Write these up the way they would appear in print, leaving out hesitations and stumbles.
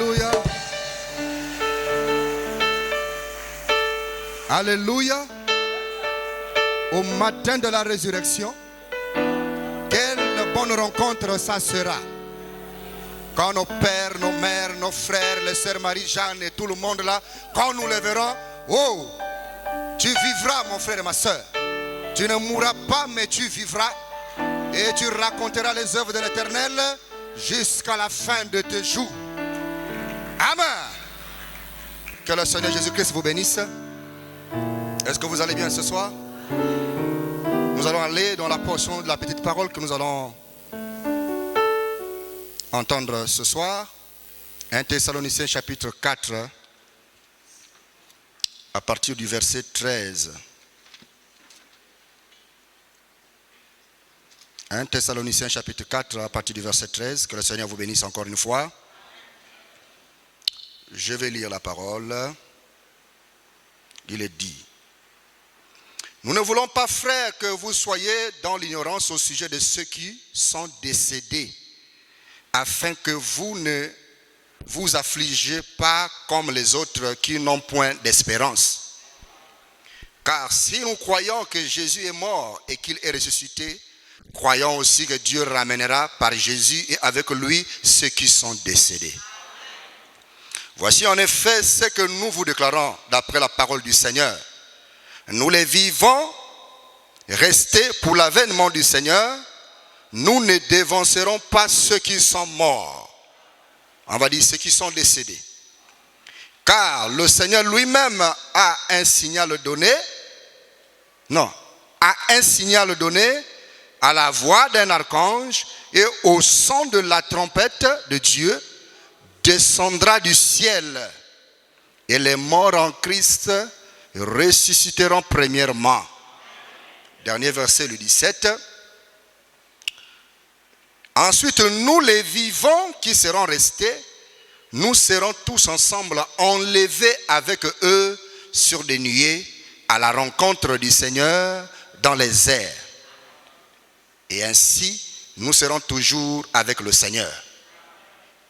Alléluia. Alléluia. Au matin de la résurrection, quelle bonne rencontre ça sera. Quand nos pères, nos mères, nos frères, les sœurs Marie-Jeanne et tout le monde là, quand nous les verrons, oh, tu vivras mon frère et ma sœur. Tu ne mourras pas mais tu vivras. Et tu raconteras les œuvres de l'Éternel jusqu'à la fin de tes jours. Amen. Que le Seigneur Jésus-Christ vous bénisse. Est-ce que vous allez bien ce soir? Nous allons aller dans la portion de la petite parole que nous allons entendre ce soir. 1 Thessaloniciens chapitre 4 à partir du verset 13. 1 Thessaloniciens chapitre 4 à partir du verset 13. Que le Seigneur vous bénisse encore une fois. Je vais lire la parole. Il est dit: nous ne voulons pas, frères, que vous soyez dans l'ignorance au sujet de ceux qui sont décédés, afin que vous ne vous affligez pas comme les autres qui n'ont point d'espérance. Car si nous croyons que Jésus est mort et qu'il est ressuscité, croyons aussi que Dieu ramènera par Jésus et avec lui ceux qui sont décédés. Voici en effet ce que nous vous déclarons d'après la parole du Seigneur. Nous les vivants, restés pour l'avènement du Seigneur, nous ne dévancerons pas ceux qui sont morts. On va dire ceux qui sont décédés. Car le Seigneur lui-même a un signal donné. Non, a un signal donné à la voix d'un archange et au son de la trompette de Dieu descendra du ciel. Et les morts en Christ ressusciteront premièrement. Dernier verset, le 17. Ensuite, nous les vivants qui seront restés, nous serons tous ensemble enlevés avec eux sur des nuées à la rencontre du Seigneur dans les airs. Et ainsi, nous serons toujours avec le Seigneur.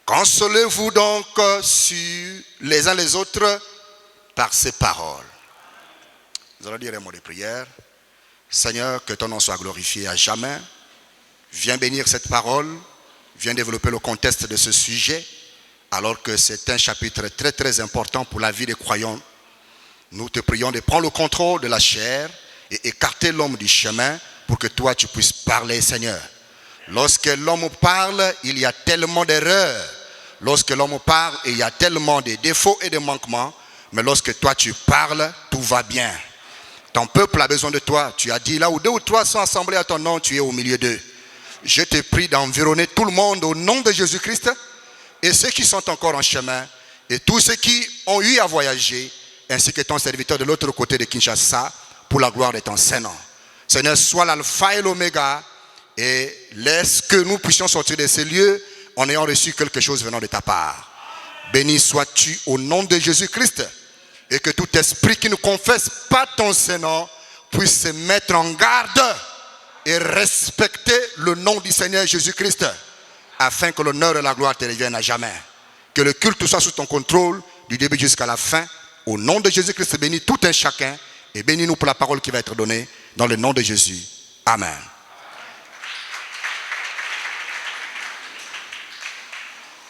Consolez-vous donc sur les uns les autres par ces paroles. Nous allons dire un mot de prière. Seigneur, que ton nom soit glorifié à jamais. Viens bénir cette parole. Viens développer le contexte de ce sujet. Alors que c'est un chapitre très très important pour la vie des croyants. Nous te prions de prendre le contrôle de la chair et écarter l'homme du chemin pour que toi tu puisses parler, Seigneur. Lorsque l'homme parle, il y a tellement d'erreurs. Lorsque l'homme parle, il y a tellement de défauts et de manquements. Mais lorsque toi tu parles, tout va bien. Ton peuple a besoin de toi. Tu as dit là où 2 ou 3 sont assemblés à ton nom, tu es au milieu d'eux. Je te prie d'environner tout le monde au nom de Jésus-Christ. Et ceux qui sont encore en chemin. Et tous ceux qui ont eu à voyager. Ainsi que ton serviteur de l'autre côté de Kinshasa. Pour la gloire de ton Saint-Nom. Seigneur, sois l'alpha et l'oméga. Et laisse que nous puissions sortir de ces lieux en ayant reçu quelque chose venant de ta part. Béni sois-tu au nom de Jésus-Christ. Et que tout esprit qui ne confesse pas ton Saint-Nom puisse se mettre en garde et respecter le nom du Seigneur Jésus-Christ. Afin que l'honneur et la gloire te reviennent à jamais. Que le culte soit sous ton contrôle du début jusqu'à la fin. Au nom de Jésus-Christ, bénis tout un chacun. Et bénis-nous pour la parole qui va être donnée. Dans le nom de Jésus. Amen.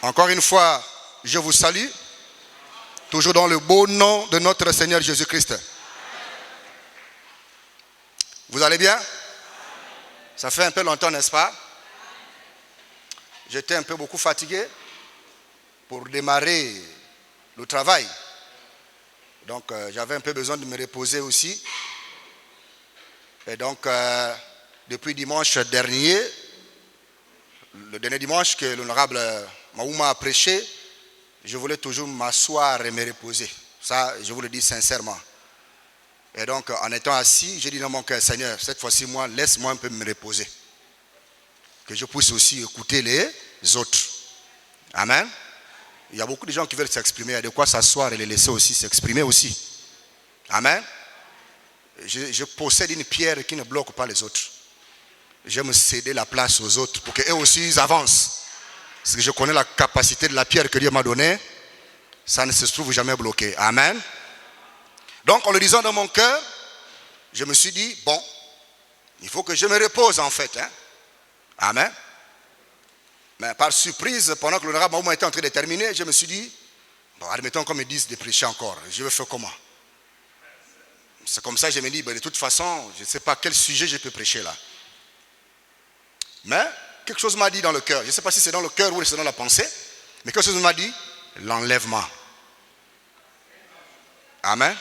Encore une fois, je vous salue. Toujours dans le beau nom de notre Seigneur Jésus-Christ. Vous allez bien? Ça fait un peu longtemps, n'est-ce pas? J'étais un peu beaucoup fatigué pour démarrer le travail. Donc j'avais un peu besoin de me reposer aussi. Et donc depuis dimanche dernier, le dernier dimanche que l'honorable Mahouma a prêché, je voulais toujours m'asseoir et me reposer. Ça, je vous le dis sincèrement. Et donc, en étant assis, j'ai dit dans mon cœur, Seigneur, cette fois-ci, moi, laisse-moi un peu me reposer. Que je puisse aussi écouter les autres. Amen. Il y a beaucoup de gens qui veulent s'exprimer. Il y a de quoi s'asseoir et les laisser aussi s'exprimer aussi. Amen. Je possède une pierre qui ne bloque pas les autres. J'aime céder la place aux autres pour qu'eux aussi ils avancent. Parce que je connais la capacité de la pierre que Dieu m'a donnée ça ne se trouve jamais bloqué. Amen. Donc en le disant dans mon cœur, je me suis dit, bon, il faut que je me repose en fait. Hein. Amen. Mais par surprise, pendant que l'honorable moment était en train de terminer, je me suis dit, bon, admettons qu'on me dise de prêcher encore, je vais faire comment? C'est comme ça que je me dis, ben, de toute façon, je ne sais pas quel sujet je peux prêcher là. Mais quelque chose m'a dit dans le cœur, je ne sais pas si c'est dans le cœur ou c'est dans la pensée, mais quelque chose m'a dit, l'enlèvement. Amen.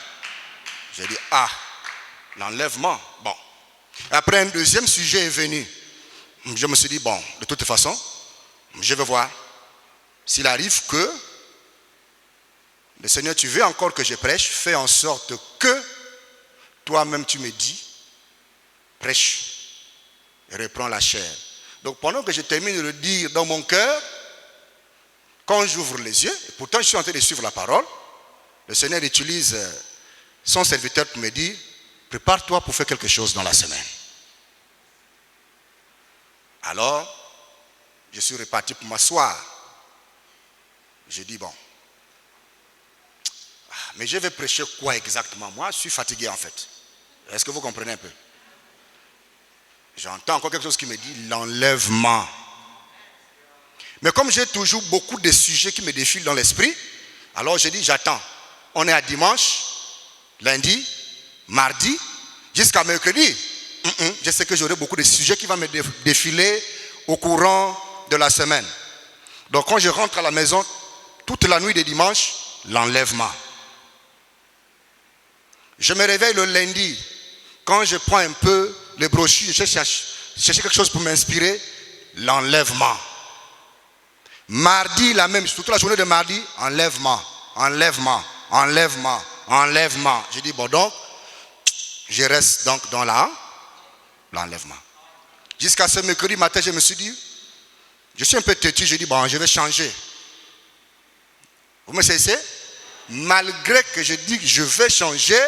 J'ai dit, ah, l'enlèvement, bon. Après un deuxième sujet est venu. Je me suis dit, bon, de toute façon, je vais voir s'il arrive que le Seigneur, tu veux encore que je prêche, fais en sorte que toi-même tu me dis, prêche, reprends la chair. Donc pendant que je termine de le dire dans mon cœur, quand j'ouvre les yeux, et pourtant je suis en train de suivre la parole, le Seigneur utilise son serviteur pour me dire, prépare-toi pour faire quelque chose dans la semaine. Alors, je suis reparti pour m'asseoir. J'ai dit, bon, mais je vais prêcher quoi exactement? Moi, je suis fatigué en fait. Est-ce que vous comprenez un peu? J'entends encore quelque chose qui me dit l'enlèvement. Mais comme j'ai toujours beaucoup de sujets qui me défilent dans l'esprit, alors j'ai dit, j'attends. On est à dimanche, lundi, mardi, jusqu'à mercredi. Je sais que j'aurai beaucoup de sujets qui vont me défiler au courant de la semaine. Donc quand je rentre à la maison, toute la nuit de dimanche, l'enlèvement. Je me réveille le lundi. Quand je prends un peu les brochures, je cherche quelque chose pour m'inspirer, l'enlèvement. Mardi, la même chose. Toute la journée de mardi, enlèvement, enlèvement, enlèvement, enlèvement. Je dis, bon donc, je reste donc dans l'enlèvement. Jusqu'à ce mercredi matin, je me suis dit, je suis un peu têtu, je dis, bon, je vais changer. Vous me saisissez? Malgré que je dis que je vais changer,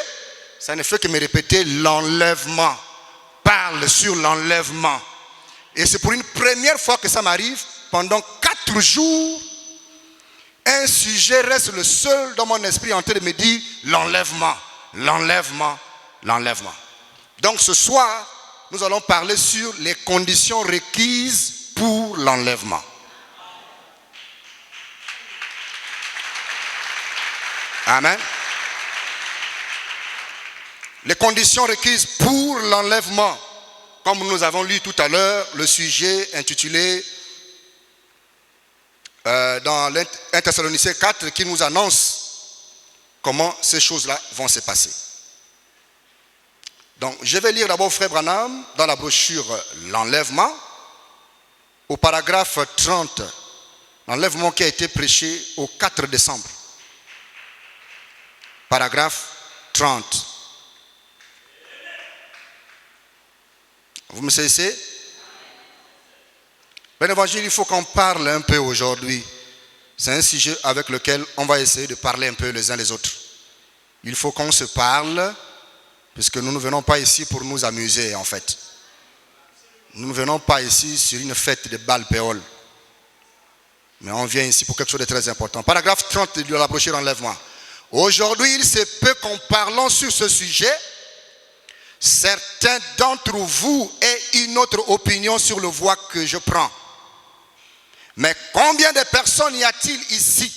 ça ne fait que me répéter l'enlèvement. Parle sur l'enlèvement. Et c'est pour une première fois que ça m'arrive, pendant 4 jours, un sujet reste le seul dans mon esprit en train de me dire l'enlèvement, l'enlèvement, l'enlèvement. Donc ce soir, nous allons parler sur les conditions requises pour l'enlèvement. Amen. Les conditions requises pour l'enlèvement. Comme nous avons lu tout à l'heure, le sujet intitulé dans 1 Thessaloniciens 4 qui nous annonce comment ces choses-là vont se passer. Donc, je vais lire d'abord Frère Branham dans la brochure L'enlèvement, au paragraphe 30, l'enlèvement qui a été prêché au 4 décembre. Paragraphe 30. Vous me saisissez? Ben évangile, il faut qu'on parle un peu aujourd'hui. C'est un sujet avec lequel on va essayer de parler un peu les uns les autres. Il faut qu'on se parle, puisque nous ne venons pas ici pour nous amuser en fait. Nous ne venons pas ici sur une fête de balpéole. Mais on vient ici pour quelque chose de très important. Paragraphe 30 de la brochure Enlèvement. Aujourd'hui, il se peut qu'en parlant sur ce sujet, certains d'entre vous aient une autre opinion sur le voie que je prends. Mais combien de personnes y a-t-il ici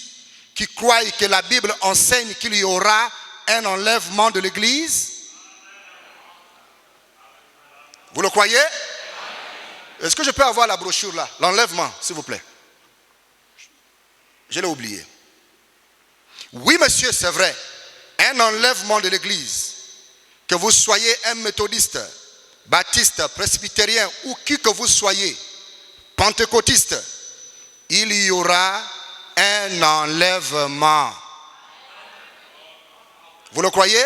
qui croient que la Bible enseigne qu'il y aura un enlèvement de l'Église? Vous le croyez? Est-ce que je peux avoir la brochure là? L'enlèvement, s'il vous plaît. Je l'ai oublié. Oui, monsieur, c'est vrai. Un enlèvement de l'Église. Que vous soyez un méthodiste, baptiste, presbytérien ou qui que vous soyez, pentecôtiste, il y aura un enlèvement. Vous le croyez?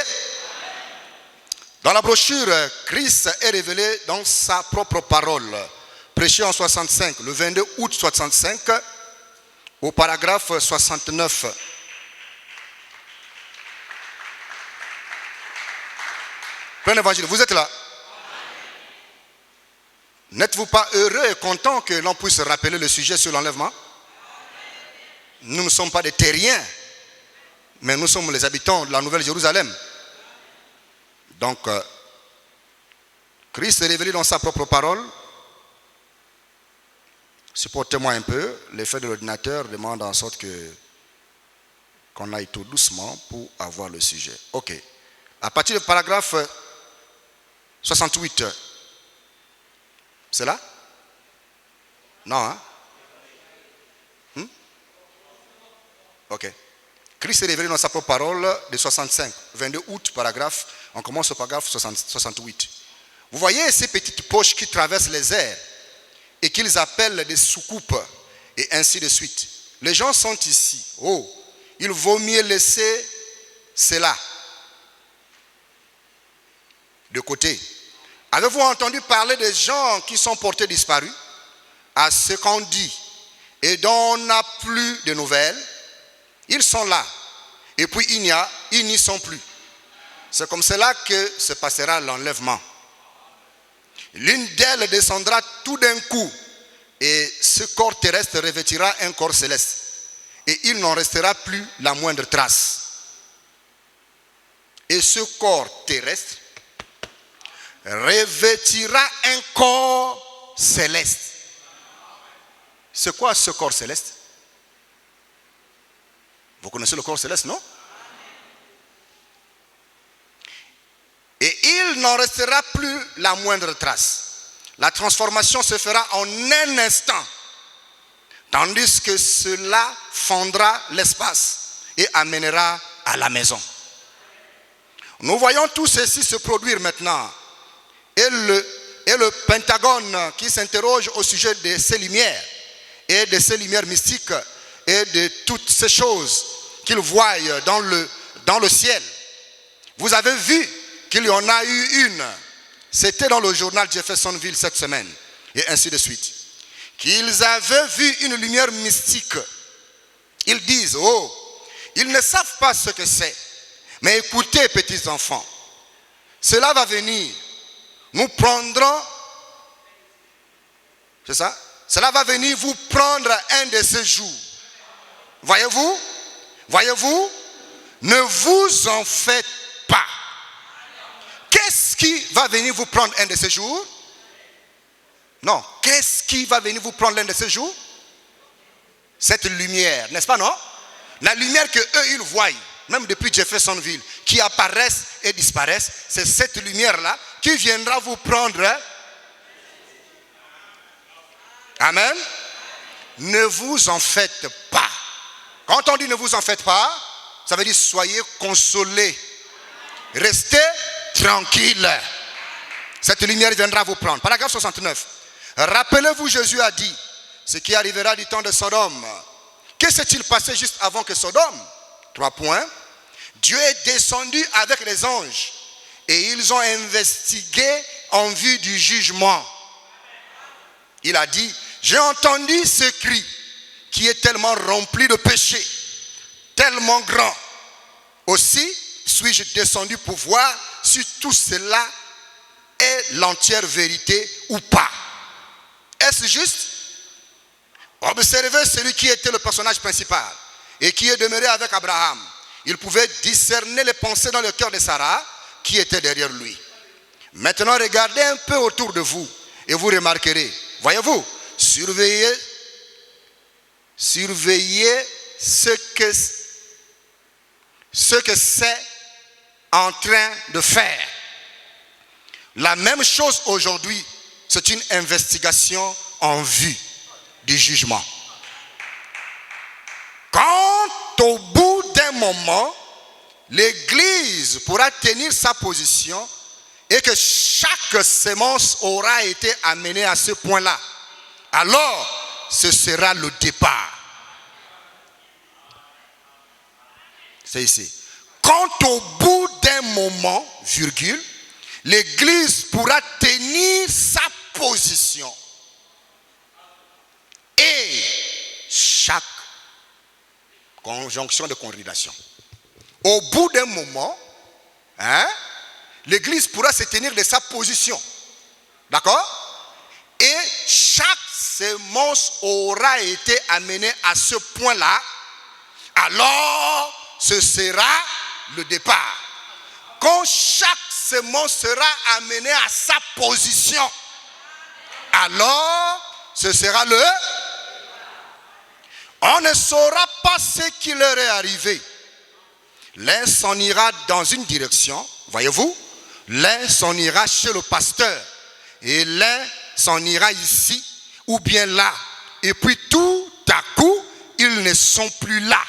Dans la brochure, Christ est révélé dans sa propre parole, prêchée en 65, le 22 août 65, au paragraphe 69. Plein évangile, vous êtes là? N'êtes-vous pas heureux et content que l'on puisse rappeler le sujet sur l'enlèvement? Nous ne sommes pas des terriens. mais nous sommes les habitants de la Nouvelle Jérusalem. Donc, Christ est révélé dans sa propre parole. Supportez-moi un peu. L'effet de l'ordinateur demande en sorte qu'on aille tout doucement pour avoir le sujet. Ok. À partir du paragraphe 68, c'est là? Non, hein? Ok. Christ est révélé dans sa propre parole de 65, 22 août, paragraphe. On commence au paragraphe 68. Vous voyez ces petites poches qui traversent les airs et qu'ils appellent des soucoupes et ainsi de suite. Les gens sont ici. Oh, il vaut mieux laisser cela de côté. Avez-vous entendu parler des gens qui sont portés disparus à ce qu'on dit et dont on n'a plus de nouvelles? Ils sont là. Et puis ils n'y sont plus. C'est comme cela que se passera l'enlèvement. L'une d'elles descendra tout d'un coup et ce corps terrestre revêtira un corps céleste. Et il n'en restera plus la moindre trace. Et ce corps terrestre revêtira un corps céleste. C'est quoi ce corps céleste? Vous connaissez le corps céleste, non? Et il n'en restera plus la moindre trace. La transformation se fera en un instant, tandis que cela fendra l'espace et amènera à la maison. Nous voyons tout ceci se produire maintenant. Et le Pentagone qui s'interroge au sujet de ces lumières et de ces lumières mystiques et de toutes ces choses qu'il voit dans le ciel. Vous avez vu qu'il y en a eu une. C'était dans le journal Jeffersonville cette semaine. Et ainsi de suite. Qu'ils avaient vu une lumière mystique. Ils disent, oh, ils ne savent pas ce que c'est. Mais écoutez, petits enfants, cela va venir. Nous prendrons, c'est ça? Cela va venir vous prendre un de ces jours. Voyez-vous? Voyez-vous? Ne vous en faites pas. Qu'est-ce qui va venir vous prendre un de ces jours? Non. Qu'est-ce qui va venir vous prendre l'un de ces jours? Cette lumière, n'est-ce pas, non? La lumière que eux, ils voient, même depuis Jeffersonville, qui apparaissent et disparaissent, c'est cette lumière-là qui viendra vous prendre. Amen. Ne vous en faites pas. Quand on dit ne vous en faites pas, ça veut dire soyez consolés. Restez tranquille. Cette lumière viendra vous prendre. Paragraphe 69. Rappelez-vous, Jésus a dit ce qui arrivera du temps de Sodome. Que s'est-il passé juste avant que Sodome? 3 points. Dieu est descendu avec les anges et ils ont investigué en vue du jugement. Il a dit, j'ai entendu ce cri qui est tellement rempli de péché, tellement grand. Aussi, suis-je descendu pour voir si tout cela est l'entière vérité ou pas. Est-ce juste? Observez celui qui était le personnage principal et qui est demeuré avec Abraham. Il pouvait discerner les pensées dans le cœur de Sarah qui était derrière lui. Maintenant, regardez un peu autour de vous et vous remarquerez. Voyez-vous, surveillez ce que c'est en train de faire. La même chose aujourd'hui, c'est une investigation en vue du jugement. Quand au bout d'un moment, l'Église pourra tenir sa position et que chaque sémence aura été amenée à ce point-là, alors ce sera le départ. C'est ici. Quand au bout d'un moment, virgule, l'Église pourra tenir sa position et chaque conjonction de congrégation. Au bout d'un moment, l'Église pourra se tenir de sa position. D'accord? Et chaque sémence aura été amenée à ce point-là. Alors, ce sera le départ. Quand chaque semence sera amenée à sa position, alors ce sera le... On ne saura pas ce qui leur est arrivé. L'un s'en ira dans une direction, voyez-vous. L'un s'en ira chez le pasteur. Et l'un s'en ira ici ou bien là. Et puis tout à coup, ils ne sont plus là.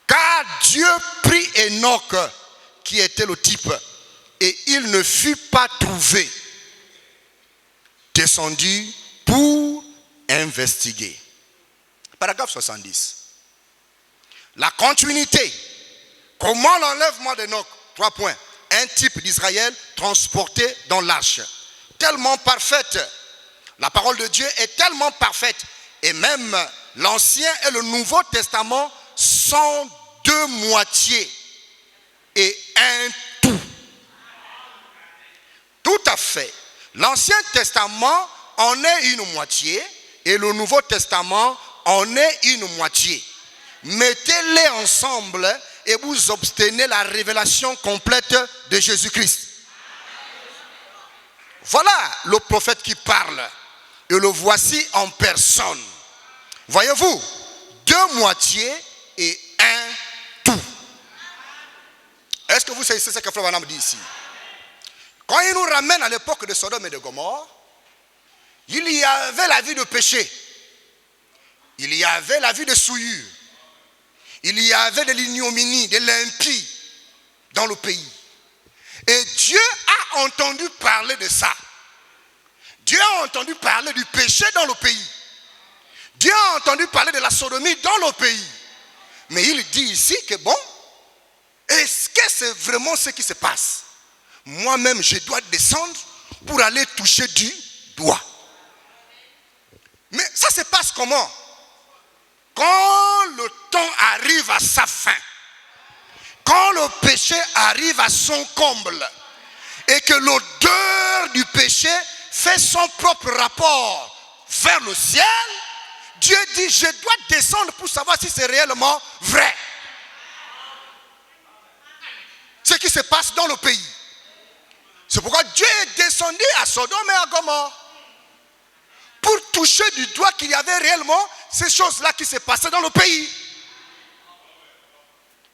Car Dieu prit Enoch, qui était le type, et il ne fut pas trouvé, descendu pour investiguer. Paragraphe 70. La continuité. Comment l'enlèvement d'Enoch? 3 points. Un type d'Israël transporté dans l'arche. Tellement parfaite. La parole de Dieu est tellement parfaite. Et même l'Ancien et le Nouveau Testament sont 2 moitiés et un tout. Tout à fait. L'Ancien Testament en est une moitié et le Nouveau Testament en est une moitié. Mettez-les ensemble et vous obtenez la révélation complète de Jésus-Christ. Voilà le prophète qui parle. Et le voici en personne. Voyez-vous, 2 moitiés et un tout. Est-ce que vous savez ce que Frère Branham dit ici? Quand il nous ramène à l'époque de Sodome et de Gomorrhe, il y avait la vie de péché. Il y avait la vie de souillure. Il y avait de l'ignominie, de l'impie dans le pays. Et Dieu a entendu parler de ça. Dieu a entendu parler du péché dans le pays. Dieu a entendu parler de la sodomie dans le pays. Mais il dit ici que bon, est-ce que c'est vraiment ce qui se passe? Moi-même, je dois descendre pour aller toucher du doigt. Mais ça se passe comment? Quand le temps arrive à sa fin, quand le péché arrive à son comble, et que l'odeur du péché fait son propre rapport vers le ciel, Dieu dit, je dois descendre pour savoir si c'est réellement vrai. Ce qui se passe dans le pays. C'est pourquoi Dieu est descendu à Sodome et à Gomorrhe pour toucher du doigt qu'il y avait réellement ces choses-là qui se passaient dans le pays.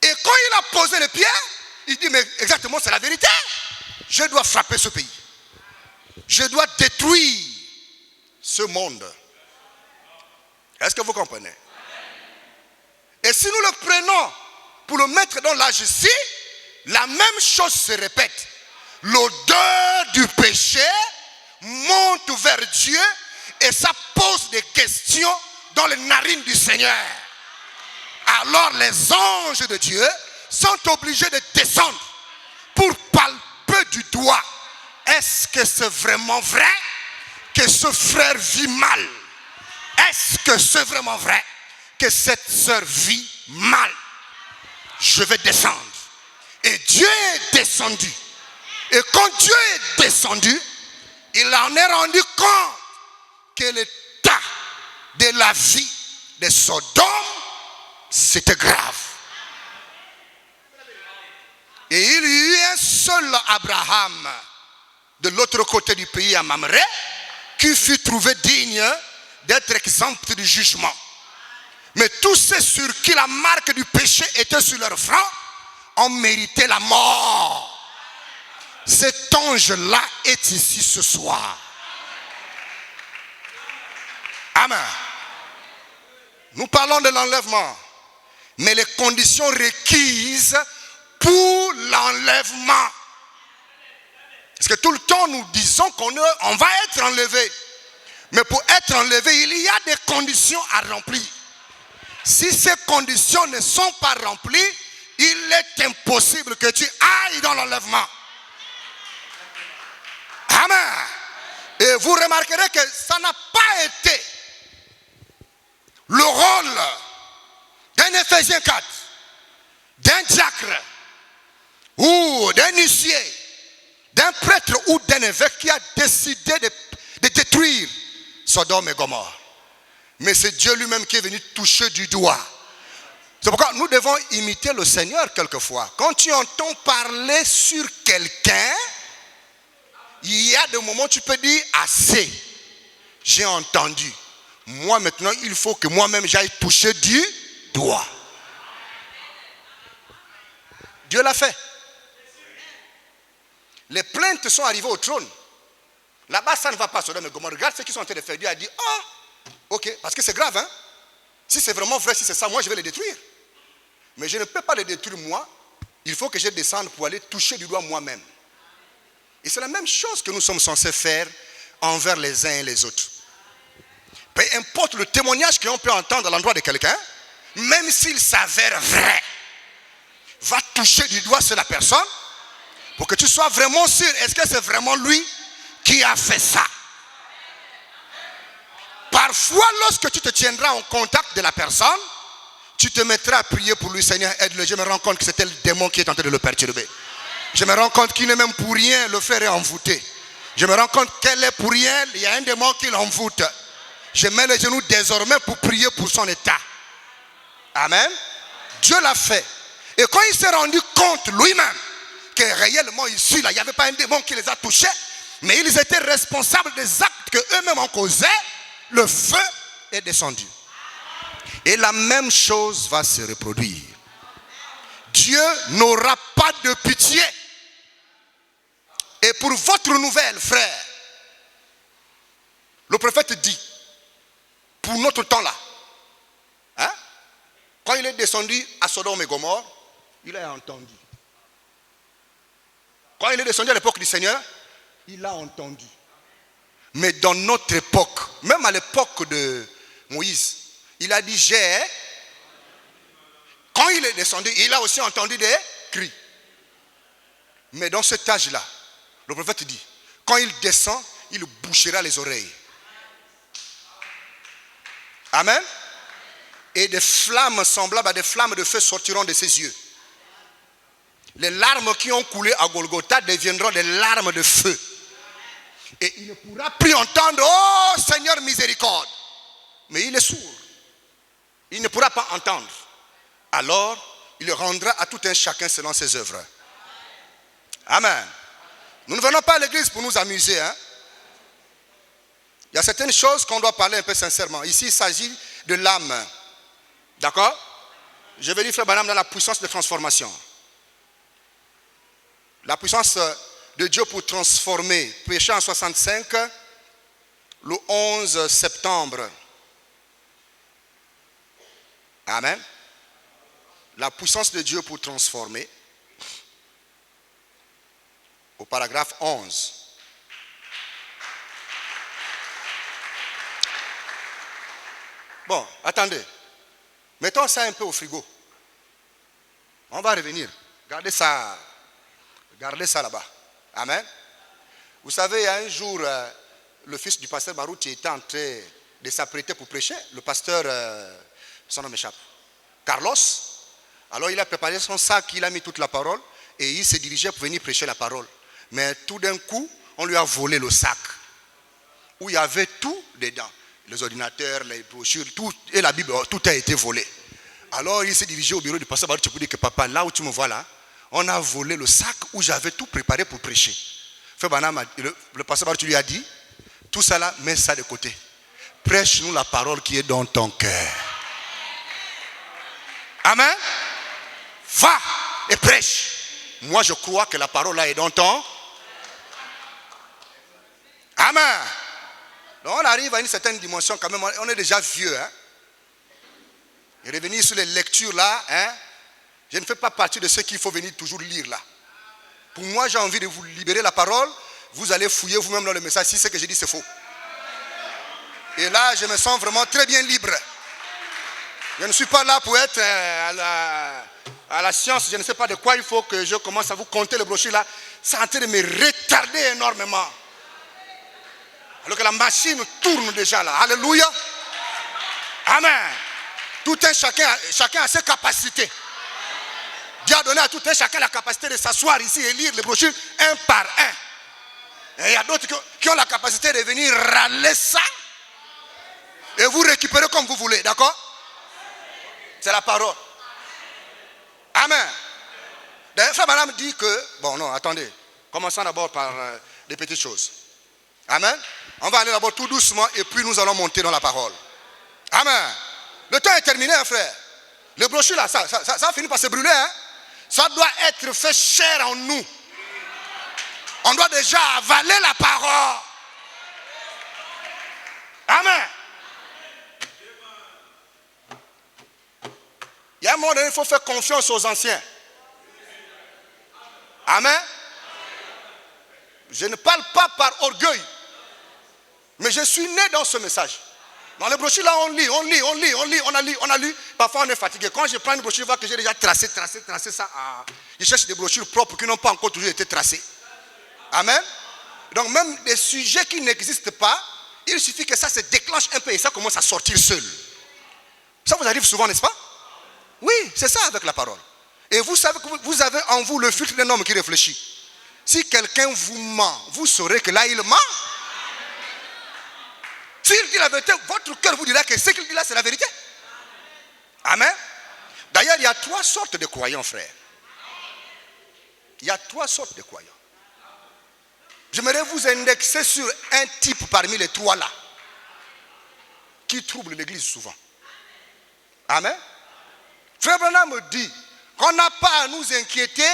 Et quand il a posé les pieds, il dit, mais exactement, c'est la vérité. Je dois frapper ce pays. Je dois détruire ce monde. Est-ce que vous comprenez? Et si nous le prenons pour le mettre dans l'âge ici, la même chose se répète. L'odeur du péché monte vers Dieu et ça pose des questions dans les narines du Seigneur. Alors les anges de Dieu sont obligés de descendre pour palper du doigt. Est-ce que c'est vraiment vrai que ce frère vit mal? Est-ce que c'est vraiment vrai que cette sœur vit mal? Je vais descendre. Et Dieu est descendu. Et quand Dieu est descendu, il en est rendu compte que l'état de la vie de Sodome, c'était grave. Et il y eut un seul Abraham de l'autre côté du pays à Mamré qui fut trouvé digne d'être exempt du jugement. Mais tous ceux sur qui la marque du péché était sur leur front ont mérité la mort. Cet ange-là est ici ce soir. Amen. Nous parlons de l'enlèvement, mais les conditions requises pour l'enlèvement. Parce que tout le temps nous disons qu'on va être enlevé. Mais pour être enlevé, il y a des conditions à remplir. Si ces conditions ne sont pas remplies, il est impossible que tu ailles dans l'enlèvement. Amen. Et vous remarquerez que ça n'a pas été le rôle d'un Éphésiens 4, d'un diacre ou d'un huissier, d'un prêtre ou d'un évêque qui a décidé de détruire Sodome et Gomorrhe. Mais c'est Dieu lui-même qui est venu toucher du doigt C'est pourquoi nous devons imiter le Seigneur quelquefois. Quand tu entends parler sur quelqu'un, il y a des moments où tu peux dire assez. J'ai entendu. Moi maintenant, il faut que moi-même j'aille toucher du doigt. Dieu l'a fait. Les plaintes sont arrivées au trône. Là-bas, ça ne va pas. Mais regarde ce qu'ils sont en train de faire. Dieu a dit, ok, parce que c'est grave, hein. Si c'est vraiment vrai, si c'est ça, moi je vais les détruire. Mais je ne peux pas les détruire moi. Il faut que je descende pour aller toucher du doigt moi-même. Et c'est la même chose que nous sommes censés faire envers les uns et les autres. Peu importe le témoignage qu'on peut entendre à l'endroit de quelqu'un, même s'il s'avère vrai, va toucher du doigt sur la personne pour que tu sois vraiment sûr. Est-ce que c'est vraiment lui qui a fait ça? Parfois, lorsque tu te tiendras en contact de la personne, tu te mettras à prier pour lui. Seigneur, aide-le. Je me rends compte que c'était le démon qui est en train de le perturber. Je me rends compte qu'il n'est même pour rien, le fer est envoûté. Je me rends compte qu'elle est pour rien, il y a un démon qui l'envoûte. Je mets les genoux désormais pour prier pour son état. Amen. Dieu l'a fait. Et quand il s'est rendu compte lui-même que réellement ici, là, il n'y avait pas un démon qui les a touchés, mais ils étaient responsables des actes qu'eux-mêmes ont causés, le feu est descendu. Et la même chose va se reproduire. Dieu n'aura pas de pitié. Et pour votre nouvelle, frère, le prophète dit, pour notre temps là, hein, quand il est descendu à Sodome et Gomorrhe, il a entendu. Quand il est descendu à l'époque du Seigneur, il a entendu. Mais dans notre époque, même à l'époque de Moïse, il a dit quand il est descendu, il a aussi entendu des cris. Mais dans cet âge-là, le prophète dit, quand il descend, il bouchera les oreilles. Amen. Et des flammes semblables à des flammes de feu sortiront de ses yeux. Les larmes qui ont coulé à Golgotha deviendront des larmes de feu. Et il ne pourra plus entendre, oh Seigneur miséricorde. Mais il est sourd. Il ne pourra pas entendre. Alors, il rendra à tout un chacun selon ses œuvres. Amen. Nous ne venons pas à l'église pour nous amuser. Hein? Il y a certaines choses qu'on doit parler un peu sincèrement. Ici, il s'agit de l'âme. D'accord? Je vais lire Frère Branham dans la puissance de transformation. La puissance de Dieu pour transformer. Prêché en 65, le 11 septembre. Amen. La puissance de Dieu pour transformer. Au paragraphe 11. Bon, attendez. Mettons ça un peu au frigo. On va revenir. Gardez ça là-bas. Amen. Vous savez, il y a un jour, le fils du pasteur Barouti était en train de s'apprêter pour prêcher. Le pasteur, son nom m'échappe, Carlos. Alors il a préparé son sac, il a mis toute la parole et il s'est dirigé pour venir prêcher la parole. Mais tout d'un coup, on lui a volé le sac où il y avait tout dedans. Les ordinateurs, les brochures, tout, et la Bible, tout a été volé. Alors il s'est dirigé au bureau du pasteur Barouti pour dire que papa, là où tu me vois là, on a volé le sac où j'avais tout préparé pour prêcher. Le pasteur Barouti lui a dit, tout ça là, mets ça de côté. Prêche-nous la parole qui est dans ton cœur. Amen. Va et prêche. Moi je crois que la parole là est dans ton. Amen. Donc on arrive à une certaine dimension quand même, on est déjà vieux. Hein? Et revenir sur les lectures là, hein? Je ne fais pas partie de ceux qu'il faut venir toujours lire là. Pour moi, j'ai envie de vous libérer la parole. Vous allez fouiller vous-même dans le message si ce que j'ai dit c'est faux. Et là, je me sens vraiment très bien libre. Je ne suis pas là pour être à la science. Je ne sais pas de quoi il faut que je commence à vous compter les brochures là. C'est en train de me retarder énormément. Alors que la machine tourne déjà là. Alléluia. Amen. Tout un chacun a ses capacités. Dieu a donné à tout un chacun la capacité de s'asseoir ici et lire les brochures un par un. Et il y a d'autres qui ont la capacité de venir râler ça et vous récupérer comme vous voulez, d'accord? C'est la parole. Amen. D'ailleurs, frère Branham dit que, bon non, attendez, commençons d'abord par des petites choses. Amen. On va aller d'abord tout doucement et puis nous allons monter dans la parole. Amen. Le temps est terminé, hein, frère. Le brochure là, ça finit par se brûler. Hein? Ça doit être fait chair en nous. On doit déjà avaler la parole. Amen. Il y a un moment donné, il faut faire confiance aux anciens. Amen. Je ne parle pas par orgueil. Mais je suis né dans ce message. Dans les brochures là, on lit, on a lu. Parfois on est fatigué. Quand je prends une brochure, je vois que j'ai déjà tracé ça. Je cherche des brochures propres qui n'ont pas encore toujours été tracées. Amen. Donc même des sujets qui n'existent pas, il suffit que ça se déclenche un peu et ça commence à sortir seul. Ça vous arrive souvent, n'est-ce pas? Oui, c'est ça avec la parole. Et vous savez que vous avez en vous le filtre d'un homme qui réfléchit. Si quelqu'un vous ment, vous saurez que là il ment. S'il dit la vérité, votre cœur vous dira que ce qu'il dit là, c'est la vérité. Amen. D'ailleurs, il y a 3 sortes de croyants, frère. Il y a 3 sortes de croyants. J'aimerais vous indexer sur un type parmi les 3 là, qui trouble l'église souvent. Amen. Frère Branham me dit qu'on n'a pas à nous inquiéter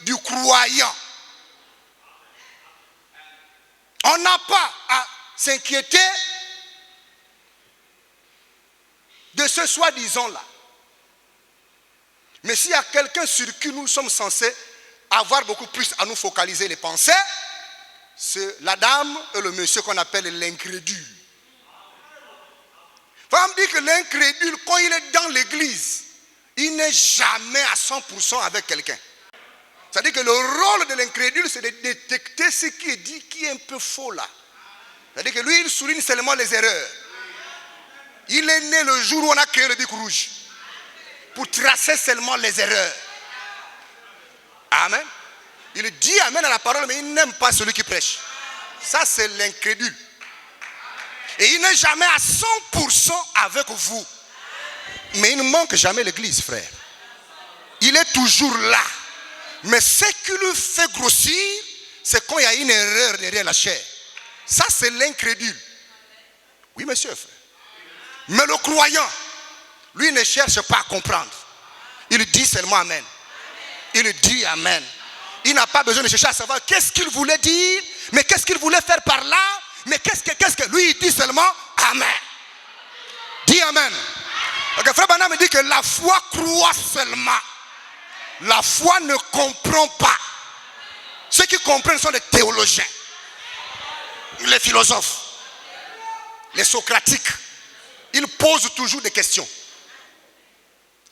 du croyant. On n'a pas à s'inquiéter de ce soi-disant là. Mais s'il y a quelqu'un sur qui nous sommes censés avoir beaucoup plus à nous focaliser les pensées, c'est la dame et le monsieur qu'on appelle l'incrédule. On me dit que l'incrédule, quand il est dans l'église, il n'est jamais à 100% avec quelqu'un. C'est-à-dire que le rôle de l'incrédule, c'est de détecter ce qui est dit, qui est un peu faux là. C'est-à-dire que lui, il souligne seulement les erreurs. Il est né le jour où on a créé le bic rouge. Pour tracer seulement les erreurs. Amen. Il dit amen à la parole, mais il n'aime pas celui qui prêche. Ça, c'est l'incrédule. Et il n'est jamais à 100% avec vous. Mais il ne manque jamais l'église, frère. Il est toujours là. Mais ce qui lui fait grossir, c'est quand il y a une erreur derrière la chair. Ça, c'est l'incrédule. Oui, monsieur, frère. Mais le croyant, lui ne cherche pas à comprendre. Il dit seulement amen. Il dit amen. Il n'a pas besoin de chercher à savoir qu'est-ce qu'il voulait dire, mais qu'est-ce qu'il voulait faire par là, mais qu'est-ce que lui il dit seulement amen. Dis amen. Donc, frère Branham me dit que la foi croit seulement. La foi ne comprend pas. Ceux qui comprennent sont des théologiens, les philosophes, les socratiques. Ils posent toujours des questions.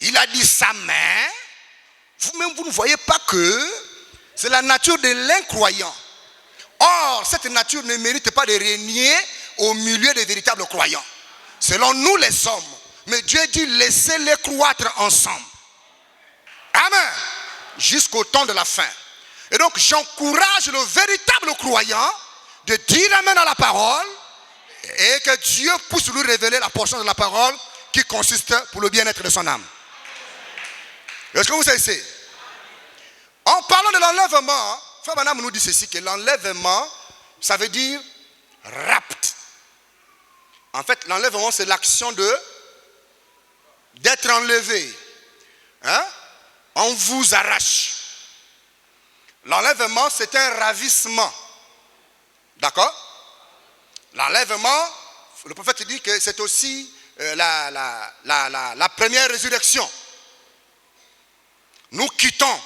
Il a dit ça, mais vous-même vous ne voyez pas que c'est la nature de l'incroyant. Or, cette nature ne mérite pas de régner au milieu des véritables croyants. Selon nous les hommes. Mais Dieu dit laissez-les croître ensemble. Amen. Jusqu'au temps de la fin. Et donc j'encourage le véritable croyant de dire amen à la parole et que Dieu puisse lui révéler la portion de la parole qui consiste pour le bien-être de son âme. Est-ce que vous savez? En parlant de l'enlèvement, Frère Branham nous dit ceci, que l'enlèvement, ça veut dire rapt. En fait, l'enlèvement, c'est l'action d'être enlevé. Hein? On vous arrache. L'enlèvement, c'est un ravissement. D'accord? L'enlèvement, le prophète dit que c'est aussi la première résurrection. Nous quittons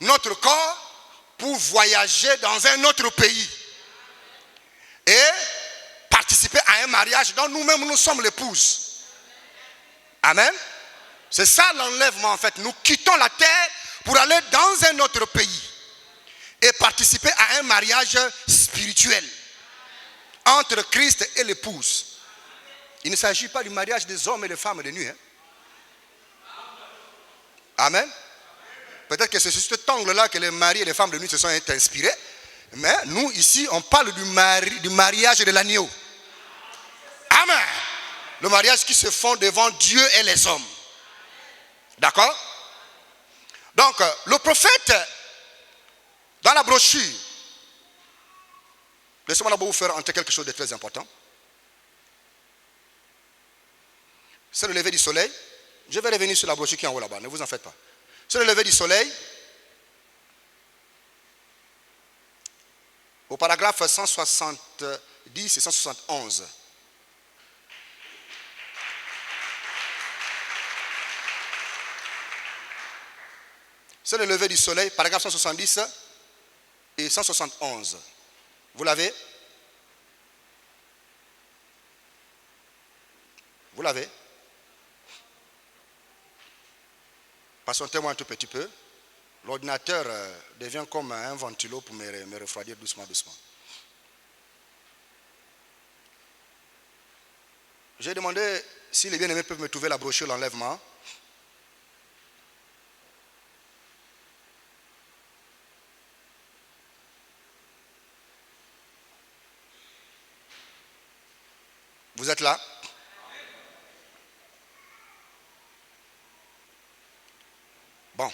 notre corps pour voyager dans un autre pays et participer à un mariage dont nous-mêmes nous sommes l'épouse. Amen. C'est ça l'enlèvement en fait. Nous quittons la terre pour aller dans un autre pays et participer à un mariage spirituel entre Christ et l'épouse. Il ne s'agit pas du mariage des hommes et des femmes de nuit. Hein? Amen. Peut-être que c'est sur cet angle-là que les maris et les femmes de nuit se sont inspirés. Mais nous, ici, on parle du mariage de l'agneau. Amen. Le mariage qui se font devant Dieu et les hommes. D'accord? Donc, le prophète, dans la brochure, laissez-moi d'abord vous faire entrer quelque chose de très important. C'est le lever du soleil. Je vais revenir sur la brochure qui est en haut là-bas, ne vous en faites pas. C'est le lever du soleil. Au paragraphe 170 et 171. C'est le lever du soleil, paragraphe 170 et 171. Vous l'avez? Vous l'avez? Patientez-moi un tout petit peu. L'ordinateur devient comme un ventilo pour me refroidir doucement, doucement. J'ai demandé si les bien-aimés peuvent me trouver la brochure l'enlèvement. Vous êtes là? Bon.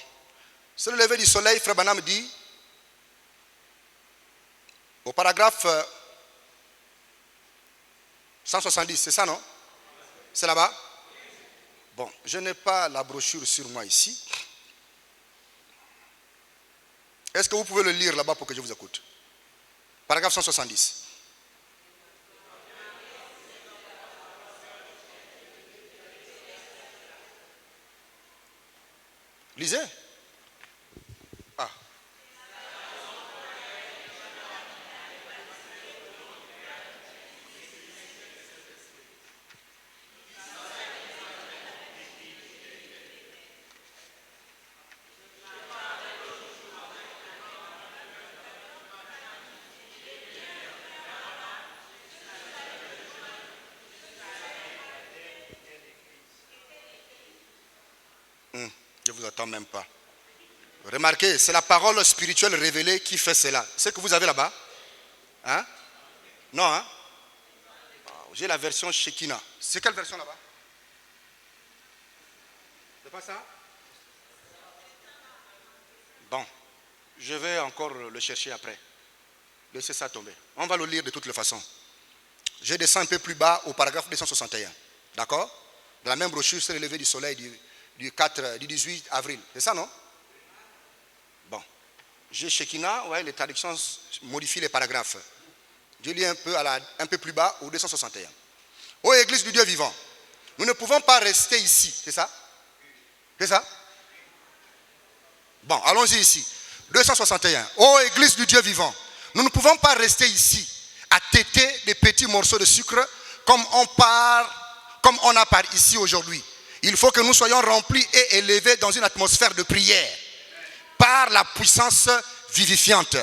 C'est le lever du soleil, Frère Branham dit, au paragraphe 170, c'est ça, non? C'est là-bas? Bon, je n'ai pas la brochure sur moi ici. Est-ce que vous pouvez le lire là-bas pour que je vous écoute? Paragraphe 170. Lisez. Ah. Je ne vous attends même pas. Remarquez, c'est la parole spirituelle révélée qui fait cela. C'est que vous avez là-bas? Hein? Non, hein? J'ai la version Shekinah. C'est quelle version là-bas? C'est pas ça? Bon, je vais encore le chercher après. Laissez ça tomber. On va le lire de toutes les façons. Je descends un peu plus bas au paragraphe 261. D'accord? Dans la même brochure, c'est le lever du soleil du 18 avril. C'est ça, non? Bon. J'ai Shekinah, ouais, les traductions modifient les paragraphes. Je lis un peu plus bas au 261. Ô Église du Dieu vivant, nous ne pouvons pas rester ici. C'est ça? C'est ça? Bon, allons-y ici. 261. Ô Église du Dieu vivant, nous ne pouvons pas rester ici à têter des petits morceaux de sucre comme on a par ici aujourd'hui. Il faut que nous soyons remplis et élevés dans une atmosphère de prière par la puissance vivifiante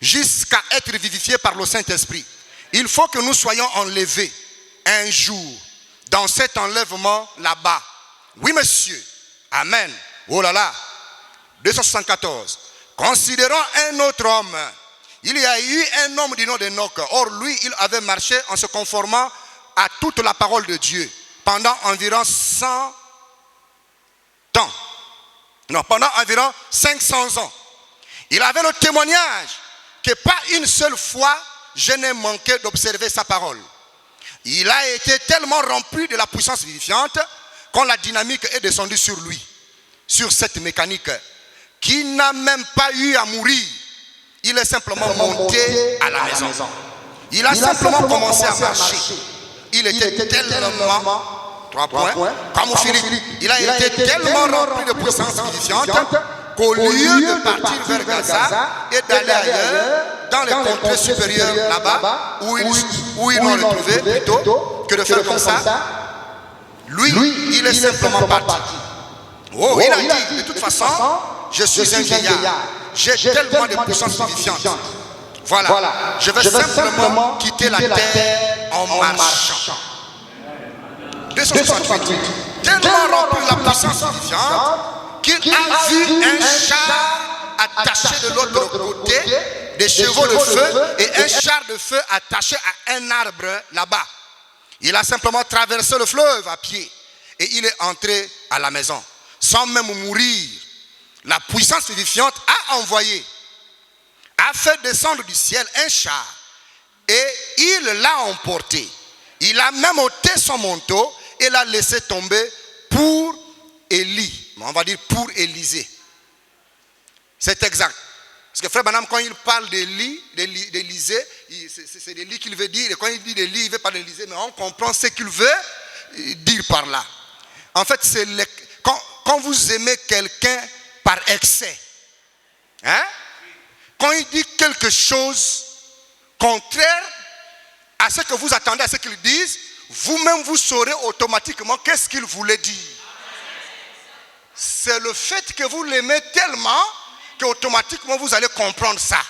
jusqu'à être vivifiés par le Saint-Esprit. Il faut que nous soyons enlevés un jour dans cet enlèvement là-bas. Oui, monsieur. Amen. Oh là là. 274. Considérons un autre homme. Il y a eu un homme du nom d'Enoch. Or, lui, il avait marché en se conformant à toute la parole de Dieu pendant environ 100 ans. Non, pendant environ 500 ans. Il avait le témoignage que pas une seule fois je n'ai manqué d'observer sa parole. Il a été tellement rempli de la puissance vivifiante quand la dynamique est descendue sur lui, sur cette mécanique, qui n'a même pas eu à mourir. Il est simplement monté à la maison. Il a simplement commencé à marcher. Il était tellement, 3 points, comme Philippe, il a été tellement rempli de puissance vivifiante qu'au lieu de partir vers Gaza et d'aller ailleurs, dans les contrées supérieures là-bas, où ils l'ont retrouvé plutôt que de faire comme ça, lui, il est simplement parti. Oh, il a dit, de toute façon, je suis un vieillard. J'ai tellement de puissance vivifiante. Voilà, je vais simplement quitter la terre en marchant. 268. Tellement rempli de la puissance vivifiante qu'il a vu un char attaché de l'autre côté, des chevaux de feu et un char de feu attaché à un arbre là-bas. Il a simplement traversé le fleuve à pied et il est entré à la maison sans même mourir. la puissance vivifiante, a envoyé, a fait descendre du ciel un char et il l'a emporté. Il a même ôté son manteau et l'a laissé tomber pour Élie. On va dire pour Élisée. C'est exact. Parce que frère Branham, quand il parle d'Élisée, c'est d'Élie qu'il veut dire. Et quand il dit d'Élie, il veut parler d'Élisée, mais on comprend ce qu'il veut dire par là. En fait, c'est quand vous aimez quelqu'un par excès, hein? Quand il dit quelque chose contraire à ce que vous attendez, à ce qu'il dise, vous-même vous saurez automatiquement qu'est-ce qu'il voulait dire. C'est le fait que vous l'aimez tellement qu'automatiquement vous allez comprendre ça.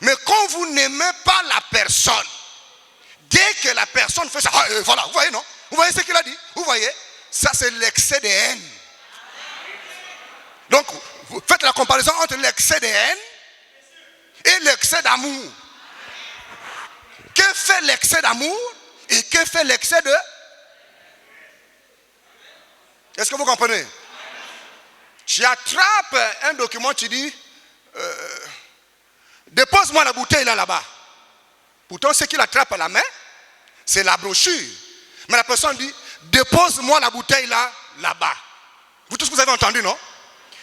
Mais quand vous n'aimez pas la personne, dès que la personne fait ça, voilà, vous voyez, non? Vous voyez ce qu'il a dit? Vous voyez? Ça, c'est l'excès de haine. Donc, vous faites la comparaison entre l'excès de haine et l'excès d'amour. Que fait l'excès d'amour et que fait l'excès de... Est-ce que vous comprenez? Tu attrapes un document, tu dis, dépose-moi la bouteille là-bas. Pourtant, ce qu'il attrape à la main, c'est la brochure. Mais la personne dit, dépose-moi la bouteille là-bas. Vous tous, vous avez entendu, non?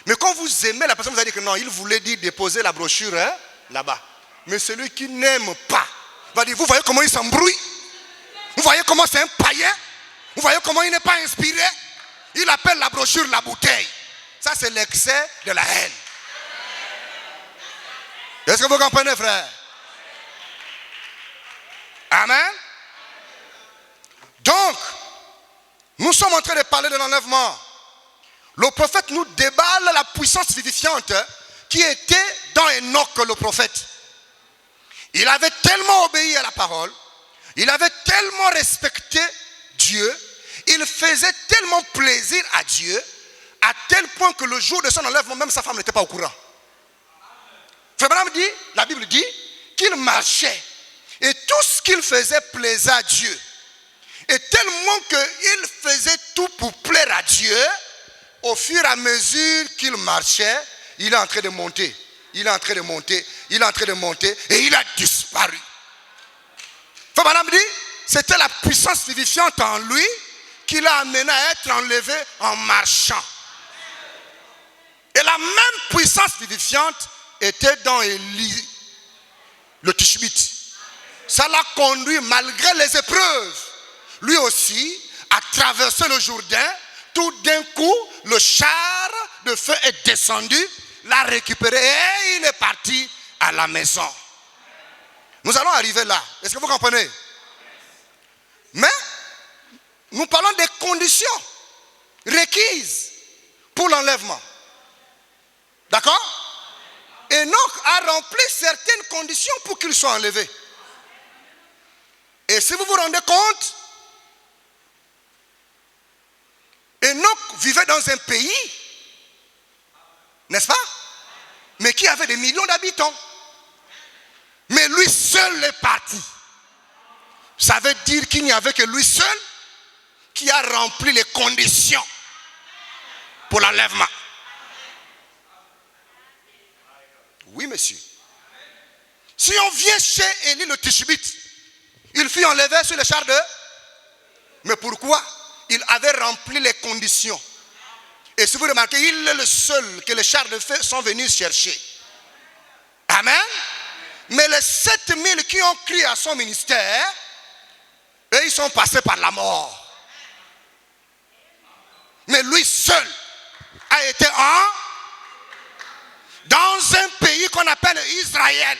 Mais quand vous aimez, la personne vous a dit que non, il voulait dire déposer la brochure là-bas. Mais celui qui n'aime pas va dire, vous voyez comment il s'embrouille? Vous voyez comment c'est un païen? Vous voyez comment il n'est pas inspiré? Il appelle la brochure la bouteille. Ça, c'est l'excès de la haine. Est-ce que vous comprenez, frère? Amen. Donc, nous sommes en train de parler de l'enlèvement. Le prophète nous déballe la puissance vivifiante qui était dans Enoch le prophète. Il avait tellement obéi à la parole, il avait tellement respecté Dieu, il faisait tellement plaisir à Dieu, à tel point que le jour de son enlèvement, même sa femme n'était pas au courant. Frère Branham dit, la Bible dit, qu'il marchait et tout ce qu'il faisait plaisait à Dieu. Et tellement qu'il faisait tout pour plaire à Dieu, au fur et à mesure qu'il marchait, il est en train de monter. Il est en train de monter, il est en train de monter et il a disparu. Frère Branham dit, c'était la puissance vivifiante en lui qui l'a amené à être enlevé en marchant. Et la même puissance vivifiante était dans Élie, le Tishbite. Ça l'a conduit malgré les épreuves. Lui aussi a traversé le Jourdain. Tout d'un coup, le char de feu est descendu, l'a récupéré et il est parti à la maison. Nous allons arriver là. Est-ce que vous comprenez? Mais nous parlons des conditions requises pour l'enlèvement. D'accord? Enoch a rempli certaines conditions pour qu'il soit enlevé. Et si vous vous rendez compte, Enoch vivait dans un pays, n'est-ce pas? Mais qui avait des millions d'habitants. Mais lui seul est parti. Ça veut dire qu'il n'y avait que lui seul qui a rempli les conditions pour l'enlèvement. Oui, monsieur. Si on vient chez Élie le Tishbite, il fut enlevé sur le char de... Mais pourquoi? Il avait rempli les conditions. Et si vous remarquez, il est le seul que les chars de feu sont venus chercher. Amen. Mais les 7000 qui ont crié à son ministère, eux, ils sont passés par la mort. Mais lui seul a été dans un pays qu'on appelle Israël.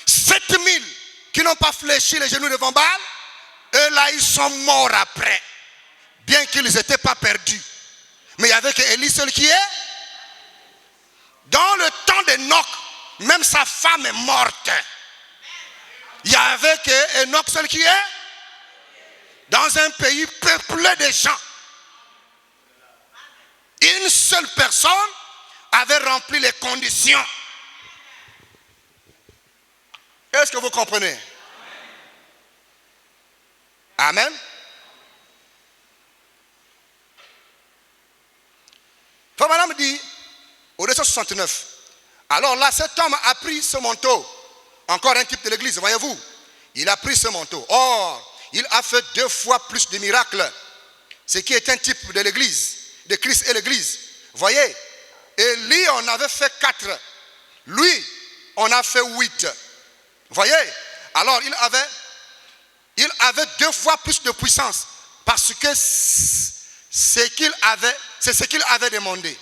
7000 qui n'ont pas fléchi les genoux devant Baal, eux là ils sont morts après. Bien qu'ils n'étaient pas perdus. Mais il n'y avait que Élie seul qui est. Dans le temps d'Enoch, même sa femme est morte. Il n'y avait que Enoch seul qui est. Dans un pays peuplé de gens. Une seule personne avait rempli les conditions. Est-ce que vous comprenez? Amen. dit, au 269, alors là, cet homme a pris ce manteau. Encore un type de l'église, voyez-vous. Il a pris ce manteau. Or, il a fait 2 fois plus de miracles. Ce qui est un type de l'église, de Christ et l'église. Voyez, Élie en avait fait 4. Lui, on a fait 8. Voyez, alors il avait 2 fois plus de puissance. Parce que c'est ce qu'il avait demandé.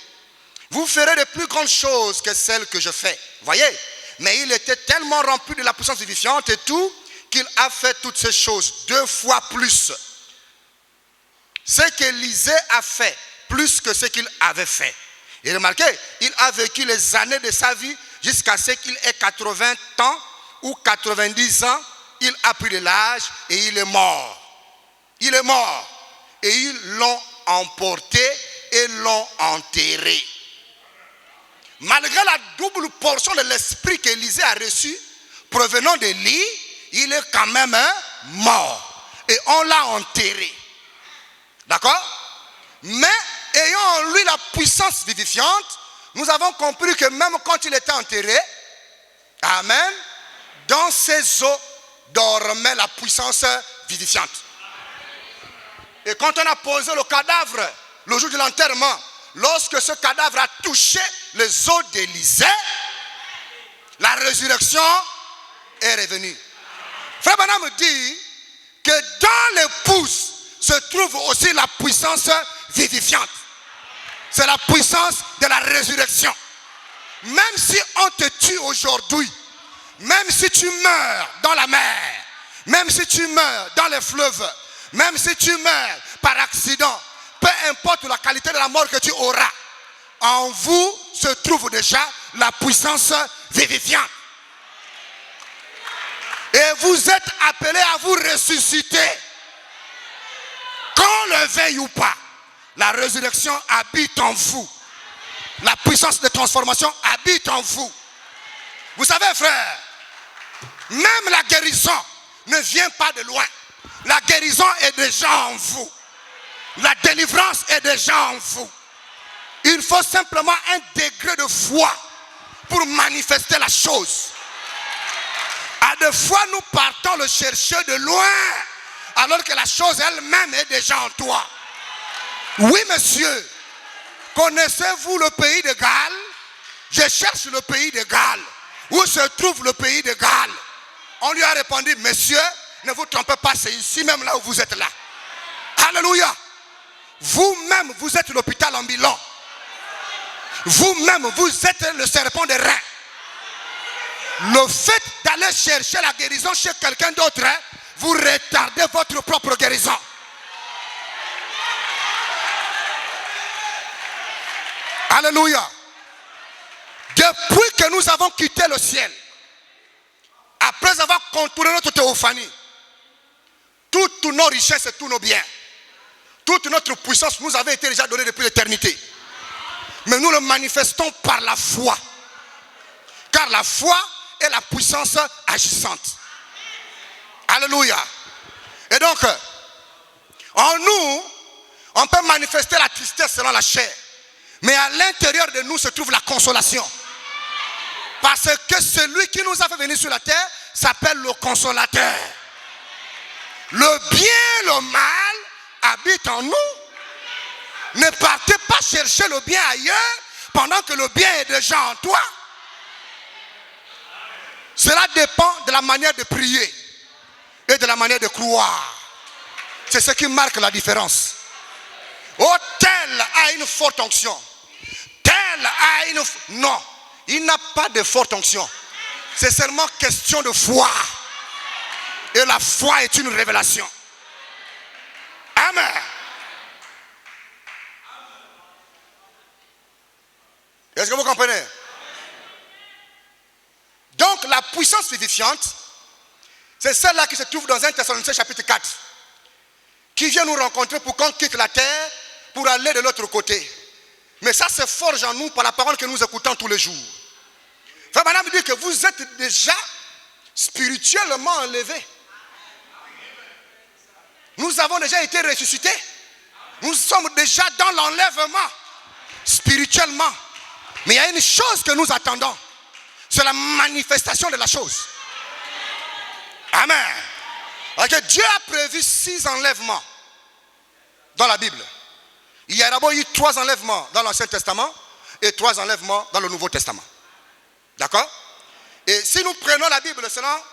Vous ferez de plus grandes choses que celles que je fais. Voyez, mais il était tellement rempli de la puissance vivifiante et tout, qu'il a fait toutes ces choses 2 fois plus. Ce qu'Élisée a fait, plus que ce qu'il avait fait. Et remarquez, il a vécu les années de sa vie jusqu'à ce qu'il ait 80 ans ou 90 ans. Il a pris de l'âge et il est mort. Il est mort. Et ils l'ont emporté et l'ont enterré. Malgré la double portion de l'esprit qu'Élisée a reçu, provenant d'Élie, il est quand même mort. Et on l'a enterré. D'accord? Mais ayant en lui la puissance vivifiante, nous avons compris que même quand il était enterré, amen, dans ses os dormait la puissance vivifiante. Et quand on a posé le cadavre, le jour de l'enterrement, lorsque ce cadavre a touché les os d'Élisée, la résurrection est revenue. Frère Branham dit que dans l'épouse se trouve aussi la puissance vivifiante. C'est la puissance de la résurrection. Même si on te tue aujourd'hui, même si tu meurs dans la mer, même si tu meurs dans les fleuves, même si tu meurs par accident, peu importe la qualité de la mort que tu auras, en vous se trouve déjà la puissance vivifiante. Et vous êtes appelés à vous ressusciter. Qu'on le veuille ou pas, la résurrection habite en vous. La puissance de transformation habite en vous. Vous savez, frère, même la guérison ne vient pas de loin. La guérison est déjà en vous. La délivrance est déjà en vous. Il faut simplement un degré de foi pour manifester la chose. À deux fois, nous partons le chercher de loin, alors que la chose elle-même est déjà en toi. Oui, monsieur. Connaissez-vous le pays de Galles? Je cherche le pays de Galles. Où se trouve le pays de Galles? On lui a répondu, monsieur, ne vous trompez pas, c'est ici même là où vous êtes là. Alléluia. Vous-même, vous êtes l'hôpital ambulant. Vous-même, vous êtes le serpent des reins. Le fait d'aller chercher la guérison chez quelqu'un d'autre, vous retardez votre propre guérison. Alléluia. Depuis que nous avons quitté le ciel, après avoir contourné notre théophanie, toutes nos richesses et tous nos biens, toute notre puissance nous avait été déjà donnée depuis l'éternité. Mais nous le manifestons par la foi. Car la foi est la puissance agissante. Alléluia. Et donc, en nous, on peut manifester la tristesse selon la chair. Mais à l'intérieur de nous se trouve la consolation. Parce que celui qui nous a fait venir sur la terre s'appelle le consolateur. Le bien et le mal habitent en nous. Ne partez pas chercher le bien ailleurs pendant que le bien est déjà en toi. Cela dépend de la manière de prier et de la manière de croire. C'est ce qui marque la différence. Oh, tel a une forte onction. Tel a une... Non, il n'a pas de forte onction. C'est seulement question de foi. Et la foi est une révélation. Amen. Est-ce que vous comprenez? Donc la puissance vivifiante, c'est celle-là qui se trouve dans 1 Thessaloniciens chapitre 4, qui vient nous rencontrer pour qu'on quitte la terre pour aller de l'autre côté. Mais ça se forge en nous par la parole que nous écoutons tous les jours. Frère Branham dit que vous êtes déjà spirituellement enlevés. Nous avons déjà été ressuscités. Nous sommes déjà dans l'enlèvement. spirituellement. Mais il y a une chose que nous attendons. C'est la manifestation de la chose. Amen. Parce que Dieu a prévu 6 enlèvements dans la Bible. Il y a d'abord eu 3 enlèvements dans l'Ancien Testament et 3 enlèvements dans le Nouveau Testament. D'accord? Et si nous prenons la Bible selon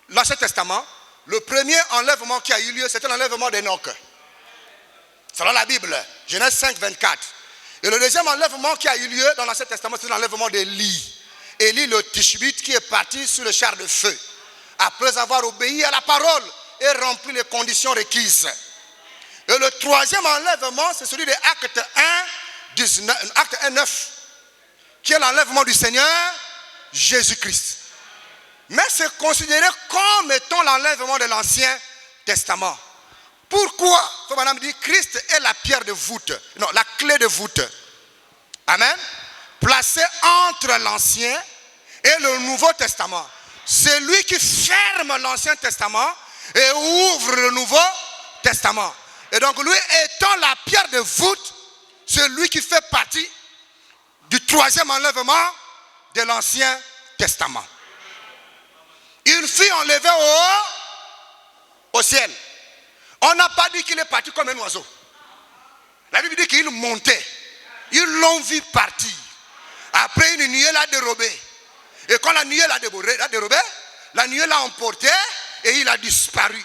l'Ancien Testament, le premier enlèvement qui a eu lieu, c'était l'enlèvement d'Enoch. Selon la Bible, Genèse 5, 24. Et le deuxième enlèvement qui a eu lieu dans l'Ancien Testament, c'est l'enlèvement d'Élie. Élie le Tishbite qui est parti sur le char de feu, après avoir obéi à la parole et rempli les conditions requises. Et le troisième enlèvement, c'est celui de Acte 1, 9, qui est l'enlèvement du Seigneur Jésus-Christ. Mais c'est considéré comme étant l'enlèvement de l'Ancien Testament. Pourquoi? Madame dit Christ est la pierre de voûte, non, la clé de voûte. Amen. Placé entre l'Ancien et le Nouveau Testament. C'est lui qui ferme l'Ancien Testament et ouvre le Nouveau Testament. Et donc lui étant la pierre de voûte, c'est lui qui fait partie du troisième enlèvement de l'Ancien Testament. Il fut enlevé au ciel. On n'a pas dit qu'il est parti comme un oiseau. La Bible dit qu'il montait. Ils l'ont vu partir. Après une nuée l'a dérobé. Et quand la nuée l'a dérobé, la nuée l'a emporté et il a disparu.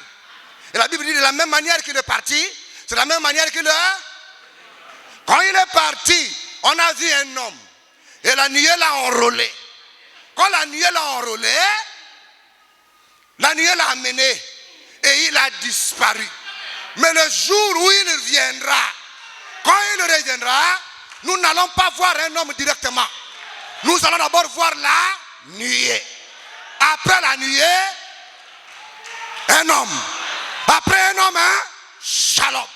Et la Bible dit de la même manière qu'il est parti, c'est de la même manière qu'il est. Quand il est parti, on a vu un homme. Et la nuée l'a enrôlé. Quand la nuée l'a enrôlé, la nuée l'a amené et il a disparu. Mais le jour où il reviendra, quand il reviendra, nous n'allons pas voir un homme directement. Nous allons d'abord voir la nuée. Après la nuée, un homme. Après un homme, un shalom.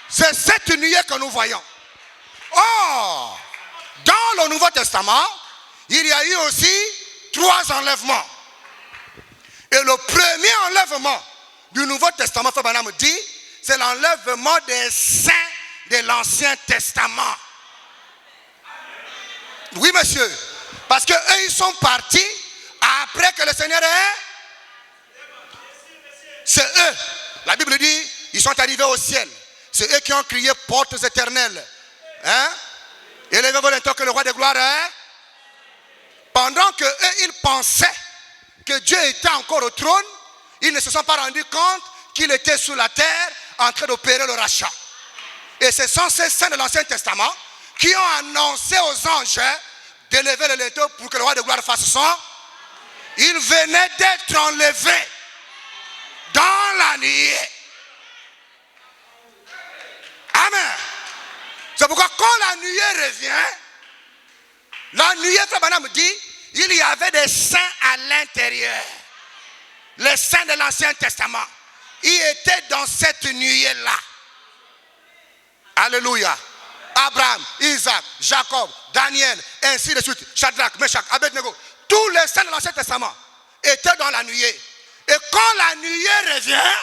C'est cette nuée que nous voyons. Or, dans le Nouveau Testament, il y a eu aussi 3 enlèvements. Et le premier enlèvement du Nouveau Testament, Frère Branham dit, c'est l'enlèvement des saints de l'Ancien Testament. Oui, monsieur. Parce qu'eux, ils sont partis après que le Seigneur est. C'est eux. La Bible dit, ils sont arrivés au ciel. C'est eux qui ont crié portes éternelles. Hein? Élevez-vous le temps que le roi de gloire est. Pendant que eux, ils pensaient que Dieu était encore au trône, ils ne se sont pas rendus compte qu'il était sous la terre en train d'opérer le rachat. Et ce sont ces saints de l'Ancien Testament qui ont annoncé aux anges d'élever le linteau pour que le roi de gloire fasse son. Il venait d'être enlevé dans la nuée. Amen. C'est pourquoi quand la nuée revient, la nuée, Frère Branham dit, il y avait des saints à l'intérieur. Les saints de l'Ancien Testament. Ils étaient dans cette nuée-là. Alléluia. Abraham, Isaac, Jacob, Daniel, ainsi de suite. Shadrach, Meshach, Abednego. Tous les saints de l'Ancien Testament étaient dans la nuée. Et quand la nuée revient,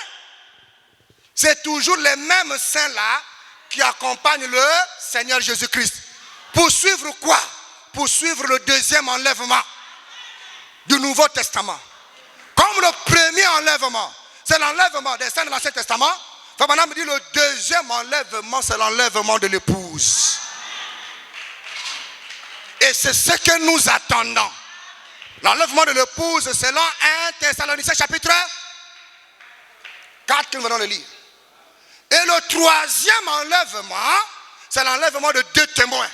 c'est toujours les mêmes saints-là qui accompagnent le Seigneur Jésus-Christ. Pour suivre quoi? Pour suivre le deuxième enlèvement du Nouveau Testament. Comme le premier enlèvement, c'est l'enlèvement des saints de l'Ancien Testament. Maintenant, me dit le deuxième enlèvement, c'est l'enlèvement de l'épouse. Et c'est ce que nous attendons. L'enlèvement de l'épouse, selon 1 Thessaloniciens chapitre 4 que nous venons de lire. Et le troisième enlèvement, c'est l'enlèvement de 2 témoins.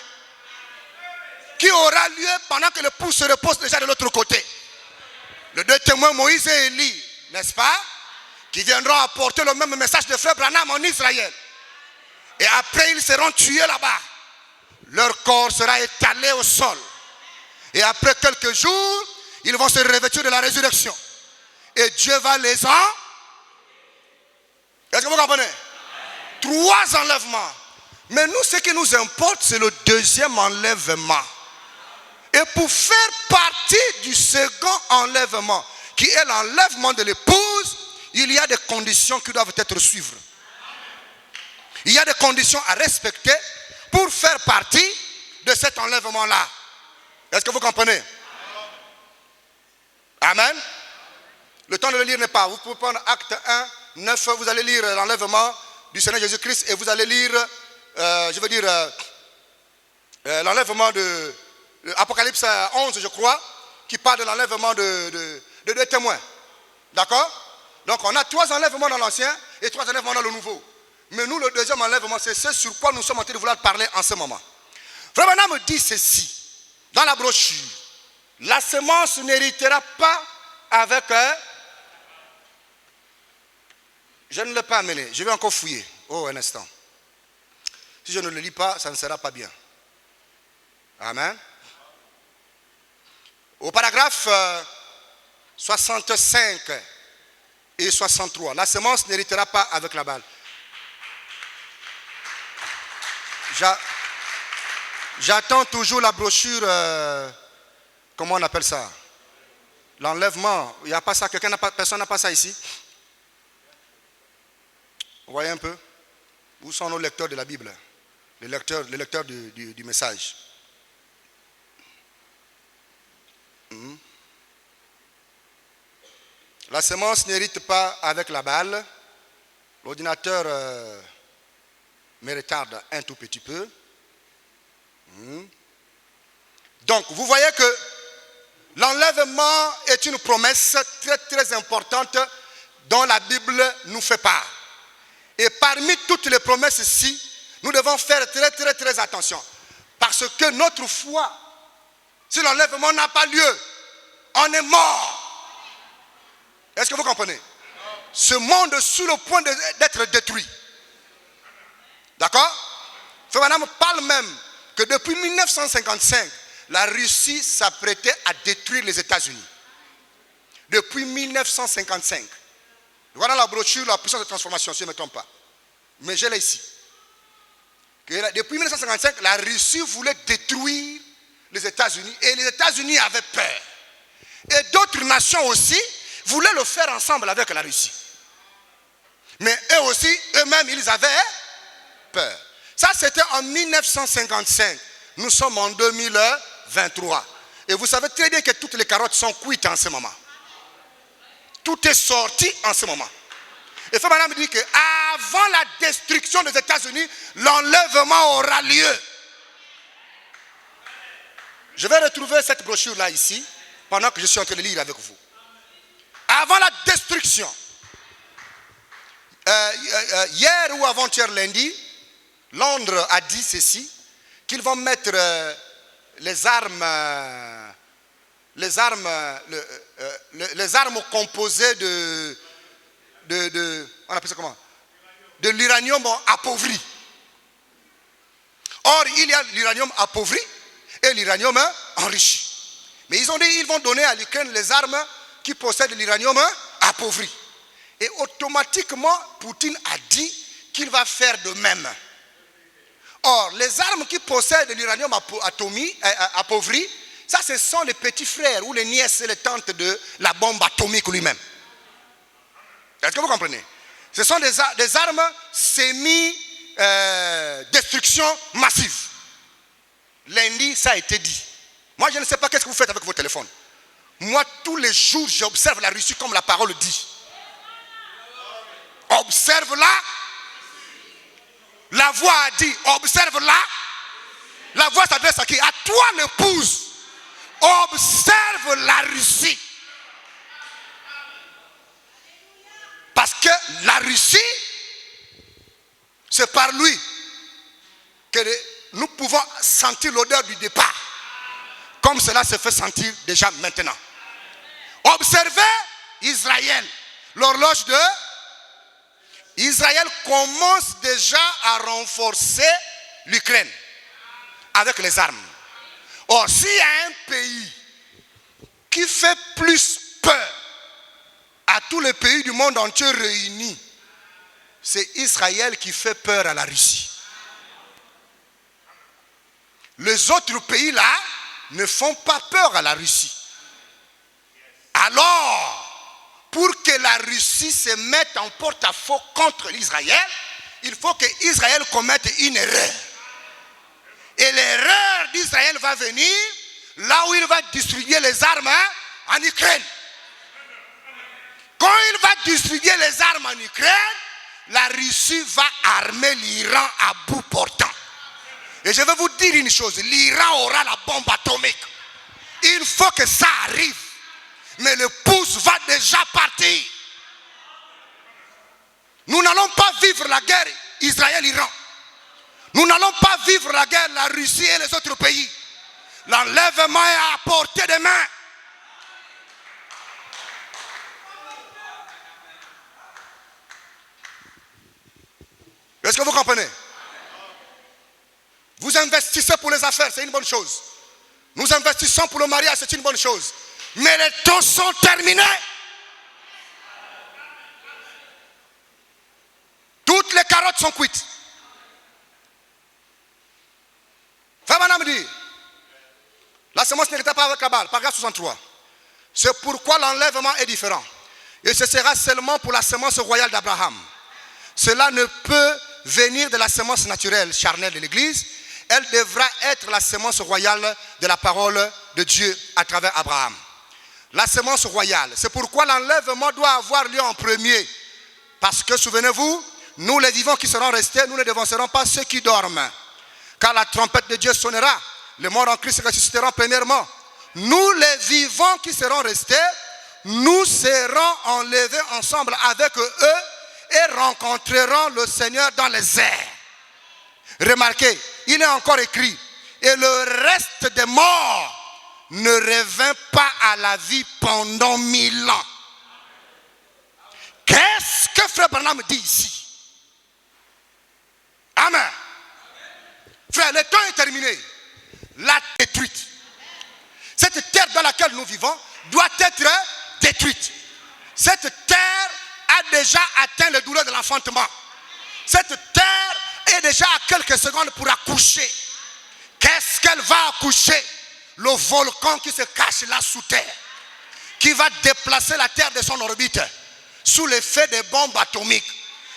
Qui aura lieu pendant que l'épouse se repose déjà de l'autre côté. Les 2 témoins, Moïse et Élie, n'est-ce pas? Qui viendront apporter le même message de Frère Branham en Israël. Et après, ils seront tués là-bas. Leur corps sera étalé au sol. Et après quelques jours, ils vont se revêtir de la résurrection. Et Dieu va les en. Est-ce que vous comprenez? 3 enlèvements. Mais nous, ce qui nous importe, c'est le deuxième enlèvement. Et pour faire partie du second enlèvement, qui est l'enlèvement de l'épouse, il y a des conditions qui doivent être suivies. Il y a des conditions à respecter pour faire partie de cet enlèvement-là. Est-ce que vous comprenez? Amen. Le temps de le lire n'est pas. Vous pouvez prendre Acte 1, 9, vous allez lire l'enlèvement du Seigneur Jésus-Christ et vous allez lire, l'enlèvement de Apocalypse 11, je crois, qui parle de l'enlèvement de deux témoins. D'accord? Donc on a 3 enlèvements dans l'Ancien et 3 enlèvements dans le Nouveau. Mais nous, le deuxième enlèvement, c'est ce sur quoi nous sommes en train de vouloir parler en ce moment. Frère Branham me dit ceci, dans la brochure. La semence n'héritera pas avec... Je ne l'ai pas amené, je vais encore fouiller. Oh, un instant. Si je ne le lis pas, ça ne sera pas bien. Amen. Au paragraphe 65 et 63, la semence n'héritera pas avec la balle. J'attends toujours la brochure, comment on appelle ça? L'enlèvement. Il n'y a pas ça, personne n'a pas ça ici? Vous voyez un peu? Où sont nos lecteurs de la Bible? Les lecteurs du message. La semence n'hérite pas avec la balle. L'ordinateur me retarde un tout petit peu. Donc, vous voyez que l'enlèvement est une promesse très très importante dont la Bible nous fait part. Et parmi toutes les promesses ici, nous devons faire très très très attention. Parce que notre foi, si l'enlèvement n'a pas lieu, on est mort. Est-ce que vous comprenez? Ce monde est sur le point d'être détruit. D'accord? Frère Branham parle même que depuis 1955, la Russie s'apprêtait à détruire les États-Unis. Depuis 1955. Voilà la brochure, la puissance de transformation, si je ne me trompe pas. Mais je l'ai ici. Depuis 1955, la Russie voulait détruire les États-Unis et les États-Unis avaient peur. Et d'autres nations aussi voulaient le faire ensemble avec la Russie. Mais eux aussi, eux-mêmes, ils avaient peur. Ça, c'était en 1955. Nous sommes en 2023. Et vous savez très bien que toutes les carottes sont cuites en ce moment. Tout est sorti en ce moment. Et Frère Branham dit qu'avant la destruction des États-Unis, l'enlèvement aura lieu. Je vais retrouver cette brochure-là ici, pendant que je suis en train de lire avec vous. Avant la destruction, hier ou avant-hier lundi, Londres a dit ceci, qu'ils vont mettre les armes composées on appelle ça comment? De l'uranium appauvri. Or, il y a l'uranium appauvri et l'uranium enrichi. Mais ils ont dit qu'ils vont donner à l'Ukraine les armes qui possèdent l'uranium appauvri. Et automatiquement, Poutine a dit qu'il va faire de même. Or, les armes qui possèdent l'uranium appauvri, ça, ce sont les petits frères ou les nièces et les tantes de la bombe atomique lui-même. Est-ce que vous comprenez? Ce sont des armes semi-destruction massive. Lundi, ça a été dit. Moi, je ne sais pas qu'est-ce que vous faites avec vos téléphones. Moi, tous les jours, j'observe la Russie comme la parole dit. Observe-la. La voix a dit, observe-la. La voix s'adresse à qui? À toi, l'épouse. Observe la Russie. Parce que la Russie, c'est par lui que nous pouvons sentir l'odeur du départ. Comme cela se fait sentir déjà maintenant. Observez Israël. L'horloge de Israël commence déjà à renforcer l'Ukraine avec les armes. Or, s'il y a un pays qui fait plus peur à tous les pays du monde entier réunis, c'est Israël qui fait peur à la Russie. Les autres pays là ne font pas peur à la Russie. Alors, pour que la Russie se mette en porte-à-faux contre l'Israël, il faut que Israël commette une erreur. Et l'erreur d'Israël va venir là où il va distribuer les armes en Ukraine. Quand il va distribuer les armes en Ukraine, la Russie va armer l'Iran à bout portant. Et je vais vous dire une chose, l'Iran aura la bombe atomique. Il faut que ça arrive. Mais le pouce va déjà partir. Nous n'allons pas vivre la guerre Israël-Iran. Nous n'allons pas vivre la guerre la Russie et les autres pays. L'enlèvement est à portée de main. Est-ce que vous comprenez? Vous investissez pour les affaires, c'est une bonne chose. Nous investissons pour le mariage, c'est une bonne chose. Mais les temps sont terminés. Toutes les carottes sont cuites. Frère me dit, la semence n'était pas avec la balle, paragraphe 63. C'est pourquoi l'enlèvement est différent. Et ce sera seulement pour la semence royale d'Abraham. Cela ne peut venir de la semence naturelle, charnelle de l'Église. Elle devra être la semence royale de la parole de Dieu à travers Abraham. La semence royale. C'est pourquoi l'enlèvement doit avoir lieu en premier. Parce que, souvenez-vous, nous les vivants qui serons restés, nous ne devancerons pas ceux qui dorment. Car la trompette de Dieu sonnera. Les morts en Christ ressusciteront premièrement. Nous les vivants qui seront restés, nous serons enlevés ensemble avec eux et rencontrerons le Seigneur dans les airs. Remarquez, il est encore écrit, et le reste des morts ne revint pas à la vie pendant 1000 ans. Qu'est-ce que Frère Branham dit ici? Amen. Frère, le temps est terminé. La détruite. Cette terre dans laquelle nous vivons doit être détruite. Cette terre a déjà atteint le douleur de l'enfantement. Cette terre est déjà à quelques secondes pour accoucher. Qu'est-ce qu'elle va accoucher? Le volcan qui se cache là sous terre, qui va déplacer la terre de son orbite sous l'effet des bombes atomiques.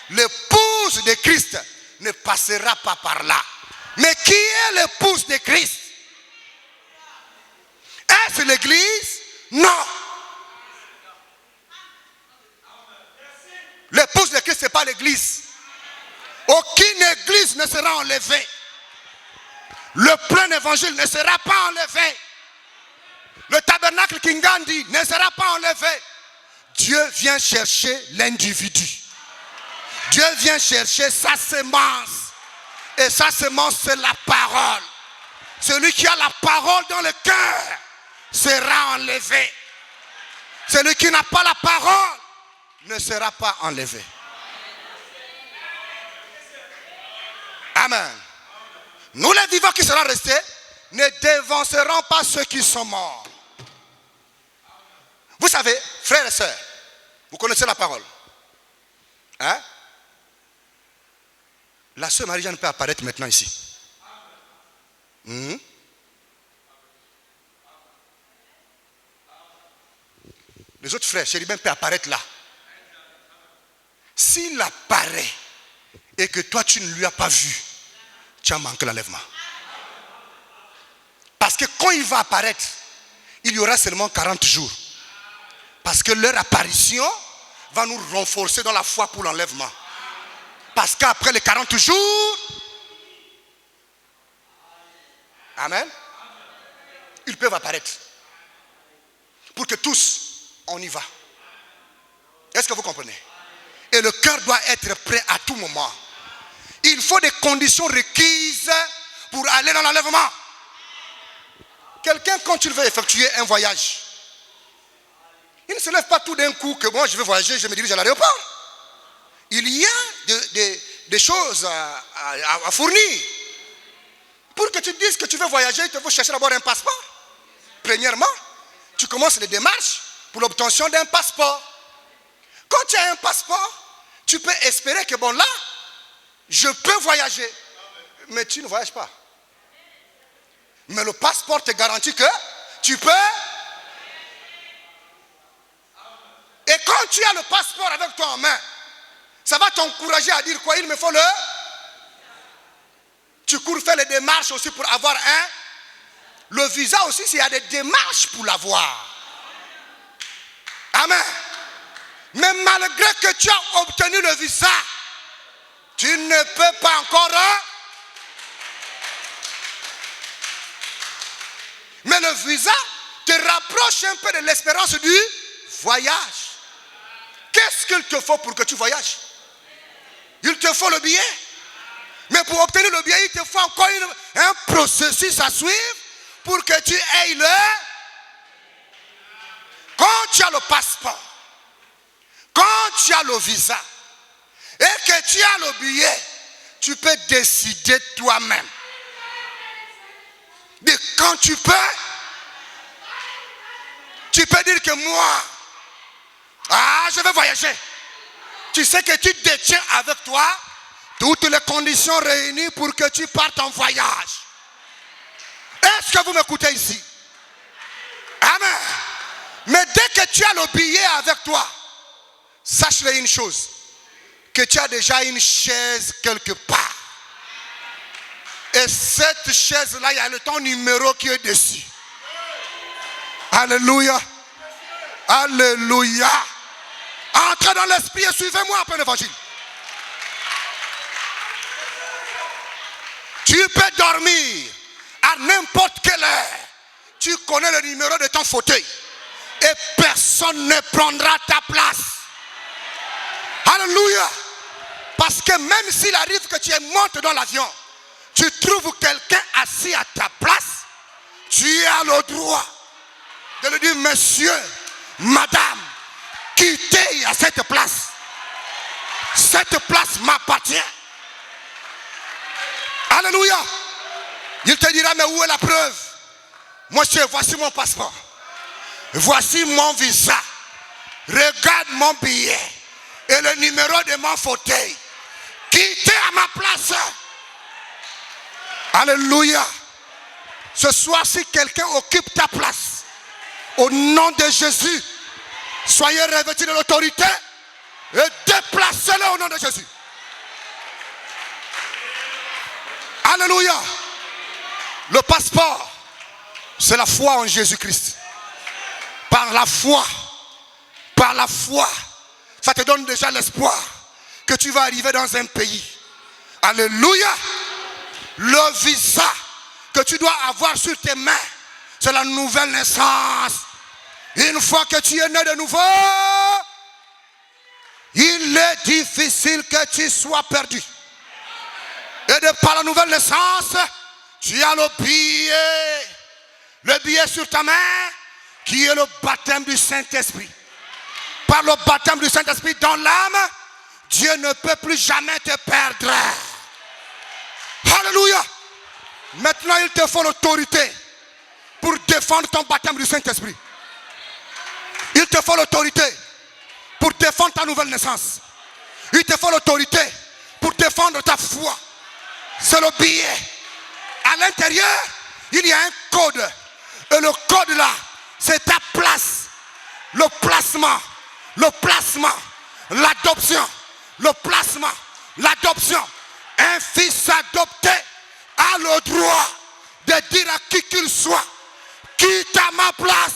L'épouse de Christ ne passera pas par là. Mais qui est l'épouse de Christ? Est-ce l'Église? Non. L'épouse de Christ, ce n'est pas l'Église. Aucune Église ne sera enlevée. Le plein évangile ne sera pas enlevé. Le tabernacle Kingandi ne sera pas enlevé. Dieu vient chercher l'individu. Dieu vient chercher sa semence. Et sa semence, c'est la parole. Celui qui a la parole dans le cœur sera enlevé. Celui qui n'a pas la parole ne sera pas enlevé. Amen. Nous les vivants qui serons restés ne dévancerons pas ceux qui sont morts. Vous savez, frères et sœurs, vous connaissez la parole. Hein? La sœur Marie-Jeanne peut apparaître maintenant ici. Les autres frères, Chérubin peut apparaître là. S'il apparaît et que toi tu ne lui as pas vu, tu as manqué l'enlèvement. Parce que quand il va apparaître, il y aura seulement 40 jours. Parce que leur apparition va nous renforcer dans la foi pour l'enlèvement. Parce qu'après les 40 jours, amen, ils peuvent apparaître. Pour que tous, on y va. Est-ce que vous comprenez? Et le cœur doit être prêt à tout moment. Il faut des conditions requises pour aller dans l'enlèvement. Quelqu'un, quand il veut effectuer un voyage, il ne se lève pas tout d'un coup que moi je veux voyager, je me dirige à l'aéroport. Il y a des choses à fournir. Pour que tu dises que tu veux voyager, il te faut chercher d'abord un passeport. Premièrement, tu commences les démarches pour l'obtention d'un passeport. Quand tu as un passeport, tu peux espérer que bon là, je peux voyager. Mais tu ne voyages pas. Mais le passeport te garantit que tu peux. Et quand tu as le passeport avec toi en main, ça va t'encourager à dire quoi? Il me faut le. Tu cours faire les démarches aussi pour avoir un. Le visa aussi, il y a des démarches pour l'avoir. Amen. Mais malgré que tu as obtenu le visa, tu ne peux pas encore. Mais le visa te rapproche un peu de l'espérance du voyage. Qu'est-ce qu'il te faut pour que tu voyages? Il te faut le billet. Mais pour obtenir le billet, il te faut encore un processus à suivre pour que tu aies le. Quand tu as le passeport, quand tu as le visa et que tu as le billet, tu peux décider toi-même de quand tu peux dire que moi, je vais voyager. Tu sais que tu détiens avec toi toutes les conditions réunies pour que tu partes en voyage. Est-ce que vous m'écoutez ici? Amen. Mais dès que tu as le billet avec toi, sache-le une chose, que tu as déjà une chaise quelque part. Et cette chaise-là, il y a ton numéro qui est dessus. Alléluia. Alléluia. Entrez dans l'esprit et suivez-moi après l'évangile. Tu peux dormir à n'importe quelle heure. Tu connais le numéro de ton fauteuil. Et personne ne prendra ta place. Alléluia. Parce que même s'il arrive que tu montes dans l'avion, tu trouves quelqu'un assis à ta place, tu as le droit de lui dire, monsieur, madame, quittez à cette place. Cette place m'appartient. Alléluia. Il te dira, mais où est la preuve? Monsieur, voici mon passeport. Voici mon visa. Regarde mon billet. Et le numéro de mon fauteuil. Quittez à ma place. Alléluia. Ce soir, si quelqu'un occupe ta place, au nom de Jésus, soyez revêtus de l'autorité et déplacez-le au nom de Jésus. Alléluia. Le passeport, c'est la foi en Jésus-Christ. Par la foi, ça te donne déjà l'espoir que tu vas arriver dans un pays. Alléluia. Le visa que tu dois avoir sur tes mains, c'est la nouvelle naissance. Une fois que tu es né de nouveau, il est difficile que tu sois perdu. Et de par la nouvelle naissance, tu as le billet sur ta main, qui est le baptême du Saint-Esprit. Par le baptême du Saint-Esprit dans l'âme, Dieu ne peut plus jamais te perdre. Alléluia. Maintenant, il te faut l'autorité pour défendre ton baptême du Saint-Esprit. Il te faut l'autorité pour défendre ta nouvelle naissance. Il te faut l'autorité pour défendre ta foi. C'est le billet. À l'intérieur, il y a un code. Et le code là, c'est ta place. Le placement, l'adoption. Le placement, l'adoption. Un fils adopté a le droit de dire à qui qu'il soit, quitte à ma place.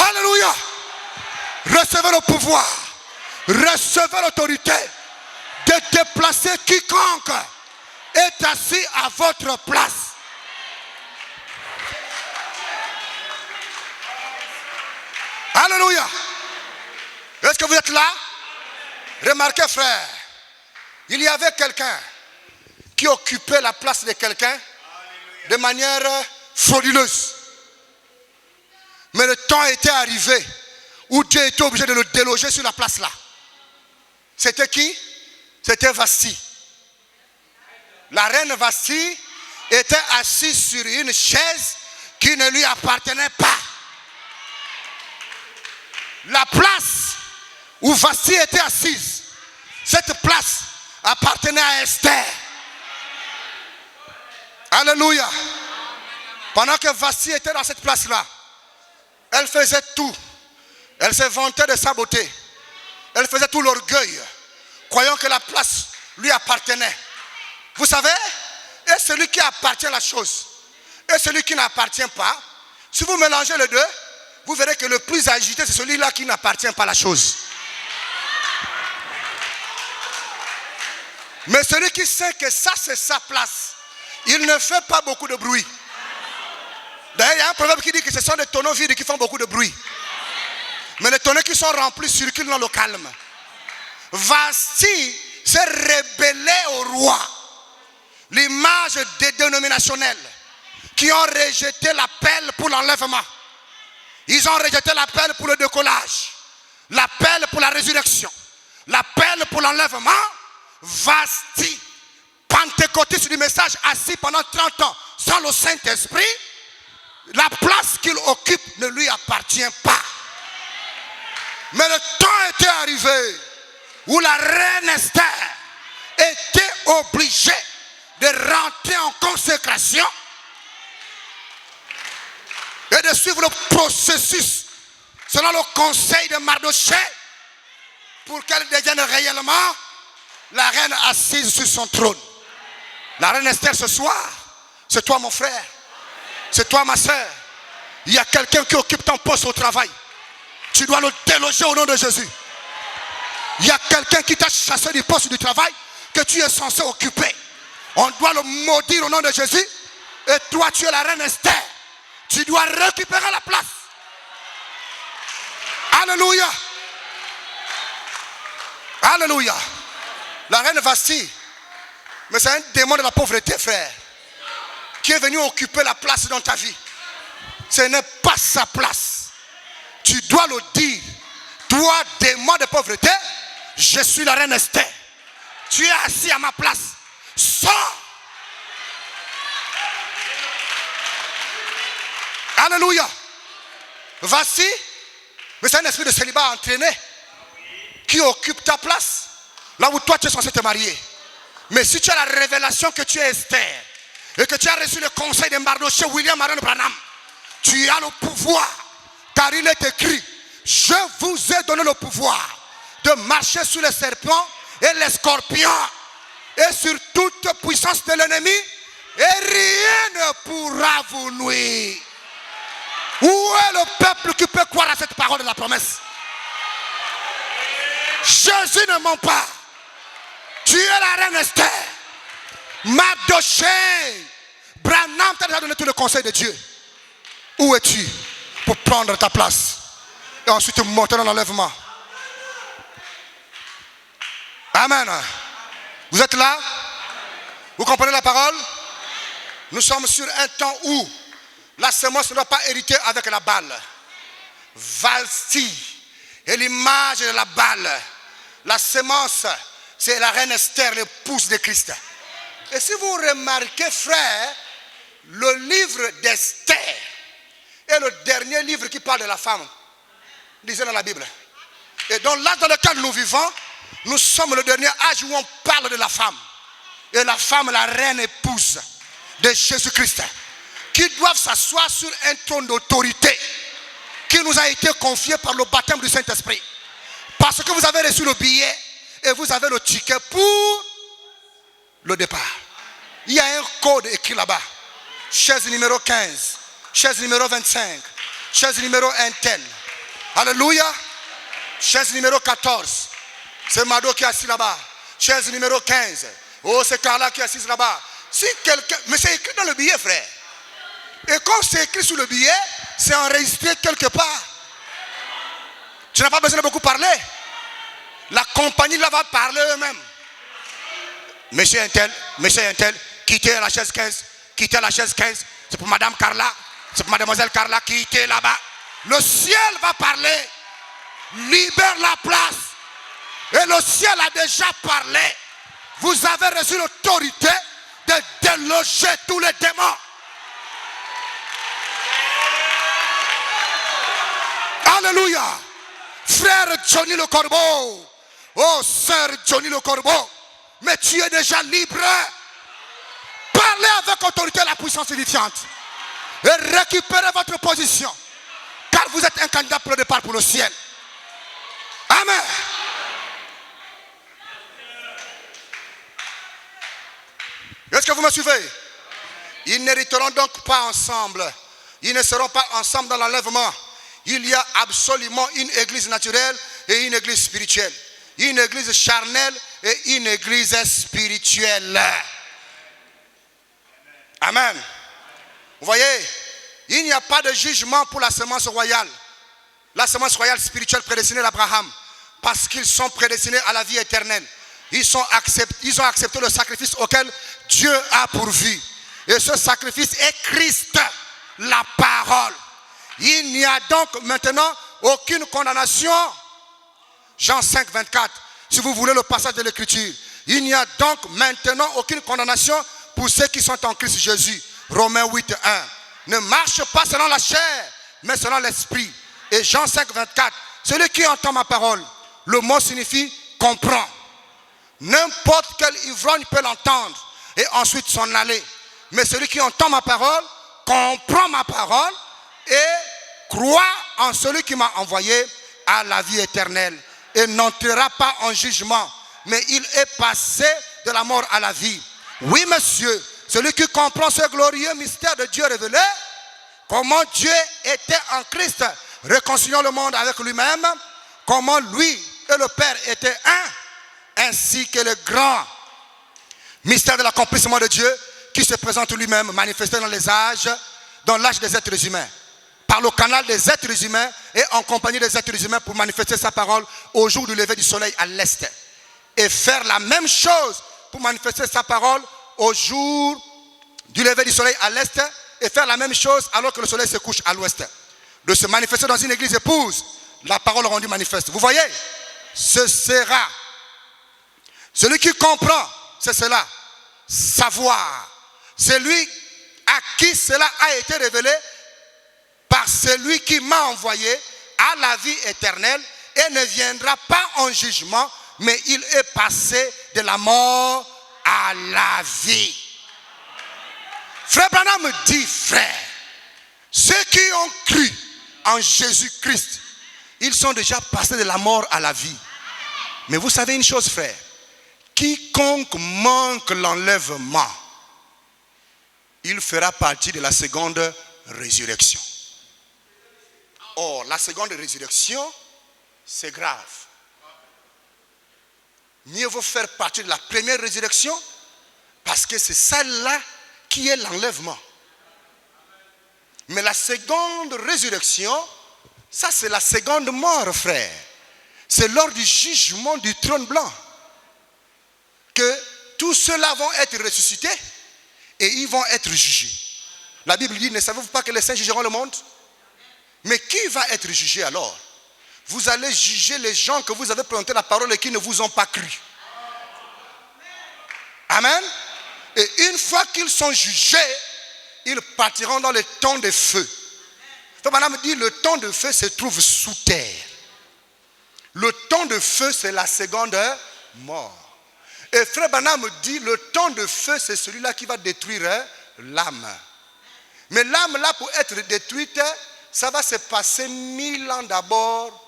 Alléluia. Recevez le pouvoir, recevez l'autorité de déplacer quiconque est assis à votre place. Alléluia. Est-ce que vous êtes là? Remarquez, frère, il y avait quelqu'un qui occupait la place de quelqu'un de manière frauduleuse. Mais le temps était arrivé où Dieu était obligé de le déloger sur la place là. C'était qui? C'était Vasti. La reine Vasti était assise sur une chaise qui ne lui appartenait pas. La place où Vasti était assise, cette place appartenait à Esther. Alléluia. Pendant que Vasti était dans cette place-là, elle faisait tout. Elle se vantait de sa beauté. Elle faisait tout l'orgueil, croyant que la place lui appartenait. Vous savez, et celui qui appartient à la chose, et celui qui n'appartient pas, si vous mélangez les deux, vous verrez que le plus agité, c'est celui-là qui n'appartient pas à la chose. Mais celui qui sait que ça, c'est sa place, il ne fait pas beaucoup de bruit. D'ailleurs, il y a un proverbe qui dit que ce sont des tonneaux vides qui font beaucoup de bruit. Mais les tonneaux qui sont remplis circulent dans le calme. Vasti s'est rébellé au roi. L'image des dénominationnels qui ont rejeté l'appel pour l'enlèvement. Ils ont rejeté l'appel pour le décollage, l'appel pour la résurrection, l'appel pour l'enlèvement. Vasti, pentecôtiste du message, assis pendant 30 ans sans le Saint-Esprit, la place qu'il occupe ne lui appartient pas. Mais le temps était arrivé où la reine Esther était obligée de rentrer en consécration et de suivre le processus selon le conseil de Mardochée pour qu'elle devienne réellement la reine assise sur son trône. La reine Esther ce soir, c'est toi mon frère, c'est toi ma soeur. Il y a quelqu'un qui occupe ton poste au travail. Tu dois le déloger au nom de Jésus. Il y a quelqu'un qui t'a chassé du poste du travail que tu es censé occuper. On doit le maudire au nom de Jésus. Et toi, tu es la reine Esther. Tu dois récupérer la place. Alléluia. Alléluia. La reine Vasti, mais c'est un démon de la pauvreté, frère, qui est venu occuper la place dans ta vie. Ce n'est pas sa place. Tu dois le dire. Toi, démon de pauvreté, je suis la reine Esther. Tu es assis à ma place. Sors. Alléluia. Voici, mais c'est un esprit de célibat entraîné qui occupe ta place là où toi tu es censé te marier. Mais si tu as la révélation que tu es Esther et que tu as reçu le conseil de Mardochée, William Marion Branham, tu as le pouvoir, car il est écrit: je vous ai donné le pouvoir de marcher sur les serpents et les scorpions et sur toute puissance de l'ennemi, et rien ne pourra vous nuire. Où est le peuple qui peut croire à cette parole de la promesse? Jésus ne ment pas. Tu es la reine Esther. Mardochée, Branham t'a déjà donné tout le conseil de Dieu. Où es-tu pour prendre ta place et ensuite monter dans l'enlèvement? Amen. Vous êtes là? Vous comprenez la parole? Nous sommes sur un temps où la semence ne doit pas hériter avec la balle. Vasti est l'image de la balle. La semence, c'est la reine Esther, l'épouse de Christ. Et si vous remarquez, frère, le livre d'Esther est le dernier livre qui parle de la femme. Lisez dans la Bible. Et dans l'âge dans lequel nous vivons, nous sommes le dernier âge où on parle de la femme. Et la femme, la reine épouse de Jésus-Christ, qui doivent s'asseoir sur un trône d'autorité qui nous a été confié par le baptême du Saint-Esprit. Parce que vous avez reçu le billet et vous avez le ticket pour le départ. Il y a un code écrit là-bas. Chaise numéro 15, chaise numéro 25, chaise numéro 1 tel. Alléluia. Chaise numéro 14. C'est Mado qui est assis là-bas. Chaise numéro 15. Oh, c'est Carla qui est assise là-bas. Si quelqu'un... Mais c'est écrit dans le billet, frère. Et quand c'est écrit sur le billet, c'est enregistré quelque part. Tu n'as pas besoin de beaucoup parler. La compagnie là va parler eux-mêmes. Monsieur un tel, quittez la chaise 15, quittez la chaise 15. C'est pour Madame Carla, c'est pour Mademoiselle Carla, quittez là-bas. Le ciel va parler. Libère la place. Et le ciel a déjà parlé. Vous avez reçu l'autorité de déloger tous les démons. Alléluia. Frère Johnny le Corbeau. Oh, sœur Johnny le Corbeau. Mais tu es déjà libre. Parlez avec autorité la puissance édifiante. Et récupérez votre position. Car vous êtes un candidat pour le départ pour le ciel. Amen. Est-ce que vous me suivez? Ils n'hériteront donc pas ensemble. Ils ne seront pas ensemble dans l'enlèvement. Il y a absolument une église naturelle et une église spirituelle. Une église charnelle et une église spirituelle. Amen. Vous voyez, il n'y a pas de jugement pour la semence royale. La semence royale spirituelle prédestinée d'Abraham. Parce qu'ils sont prédestinés à la vie éternelle. Ils ont accepté le sacrifice auquel Dieu a pourvu. Et ce sacrifice est Christ, la parole. Il n'y a donc maintenant aucune condamnation. Jean 5, 24. Si vous voulez le passage de l'écriture. Il n'y a donc maintenant aucune condamnation pour ceux qui sont en Christ Jésus. Romains 8, 1. Ne marche pas selon la chair, mais selon l'esprit. Et Jean 5, 24. Celui qui entend ma parole, le mot signifie comprend. N'importe quel ivrogne peut l'entendre et ensuite s'en aller. Mais celui qui entend ma parole, comprend ma parole et croit en celui qui m'a envoyé à la vie éternelle. Et n'entrera pas en jugement, mais il est passé de la mort à la vie. Oui, monsieur, celui qui comprend ce glorieux mystère de Dieu révélé, comment Dieu était en Christ, réconciliant le monde avec lui-même, comment lui et le Père étaient un, ainsi que le grand mystère de l'accomplissement de Dieu qui se présente lui-même manifesté dans l'âge des êtres humains, par le canal des êtres humains et en compagnie des êtres humains pour manifester sa parole au jour du lever du soleil à l'est et faire la même chose pour manifester sa parole au jour du lever du soleil à l'est et faire la même chose alors que le soleil se couche à l'ouest, de se manifester dans une église épouse, la parole rendue manifeste. Vous voyez, ce sera celui qui comprend, c'est cela, savoir. C'est lui à qui cela a été révélé par celui qui m'a envoyé à la vie éternelle et ne viendra pas en jugement, mais il est passé de la mort à la vie. Frère Branham me dit, frère, ceux qui ont cru en Jésus-Christ, ils sont déjà passés de la mort à la vie. Mais vous savez une chose, frère, quiconque manque l'enlèvement, il fera partie de la seconde résurrection. Or, la seconde résurrection, c'est grave. Mieux vaut faire partie de la première résurrection parce que c'est celle-là qui est l'enlèvement. Mais la seconde résurrection, ça c'est la seconde mort, frère. C'est lors du jugement du trône blanc que tous ceux-là vont être ressuscités et ils vont être jugés. La Bible dit, ne savez-vous pas que les saints jugeront le monde? Mais qui va être jugé alors? Vous allez juger les gens que vous avez présenté la parole et qui ne vous ont pas cru. Amen. Et une fois qu'ils sont jugés, ils partiront dans le temps de feu. Donc madame dit, le temps de feu se trouve sous terre. Le temps de feu, c'est la seconde mort. Et frère Branham dit, le temps de feu, c'est celui-là qui va détruire l'âme. Mais l'âme là, pour être détruite, ça va se passer 1000 ans d'abord,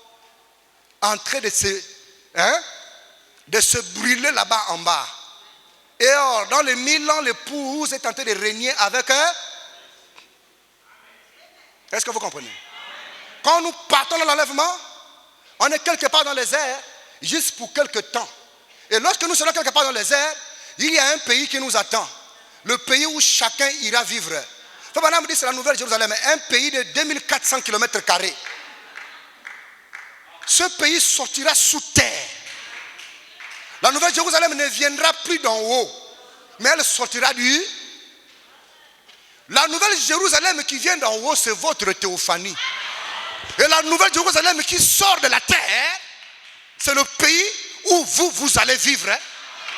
en train de se brûler là-bas en bas. Et or, dans les 1000 ans, l'épouse est en train de régner avec eux. Est-ce que vous comprenez? Quand nous partons dans l'enlèvement, on est quelque part dans les airs, juste pour quelque temps. Et lorsque nous serons quelque part dans les airs, il y a un pays qui nous attend. Le pays où chacun ira vivre. Madame dit, c'est la Nouvelle Jérusalem, un pays de 2400 km². Ce pays sortira sous terre. La Nouvelle Jérusalem ne viendra plus d'en haut, mais elle sortira du... La Nouvelle Jérusalem qui vient d'en haut, c'est votre théophanie. Et la Nouvelle Jérusalem qui sort de la terre, c'est le pays où vous allez vivre.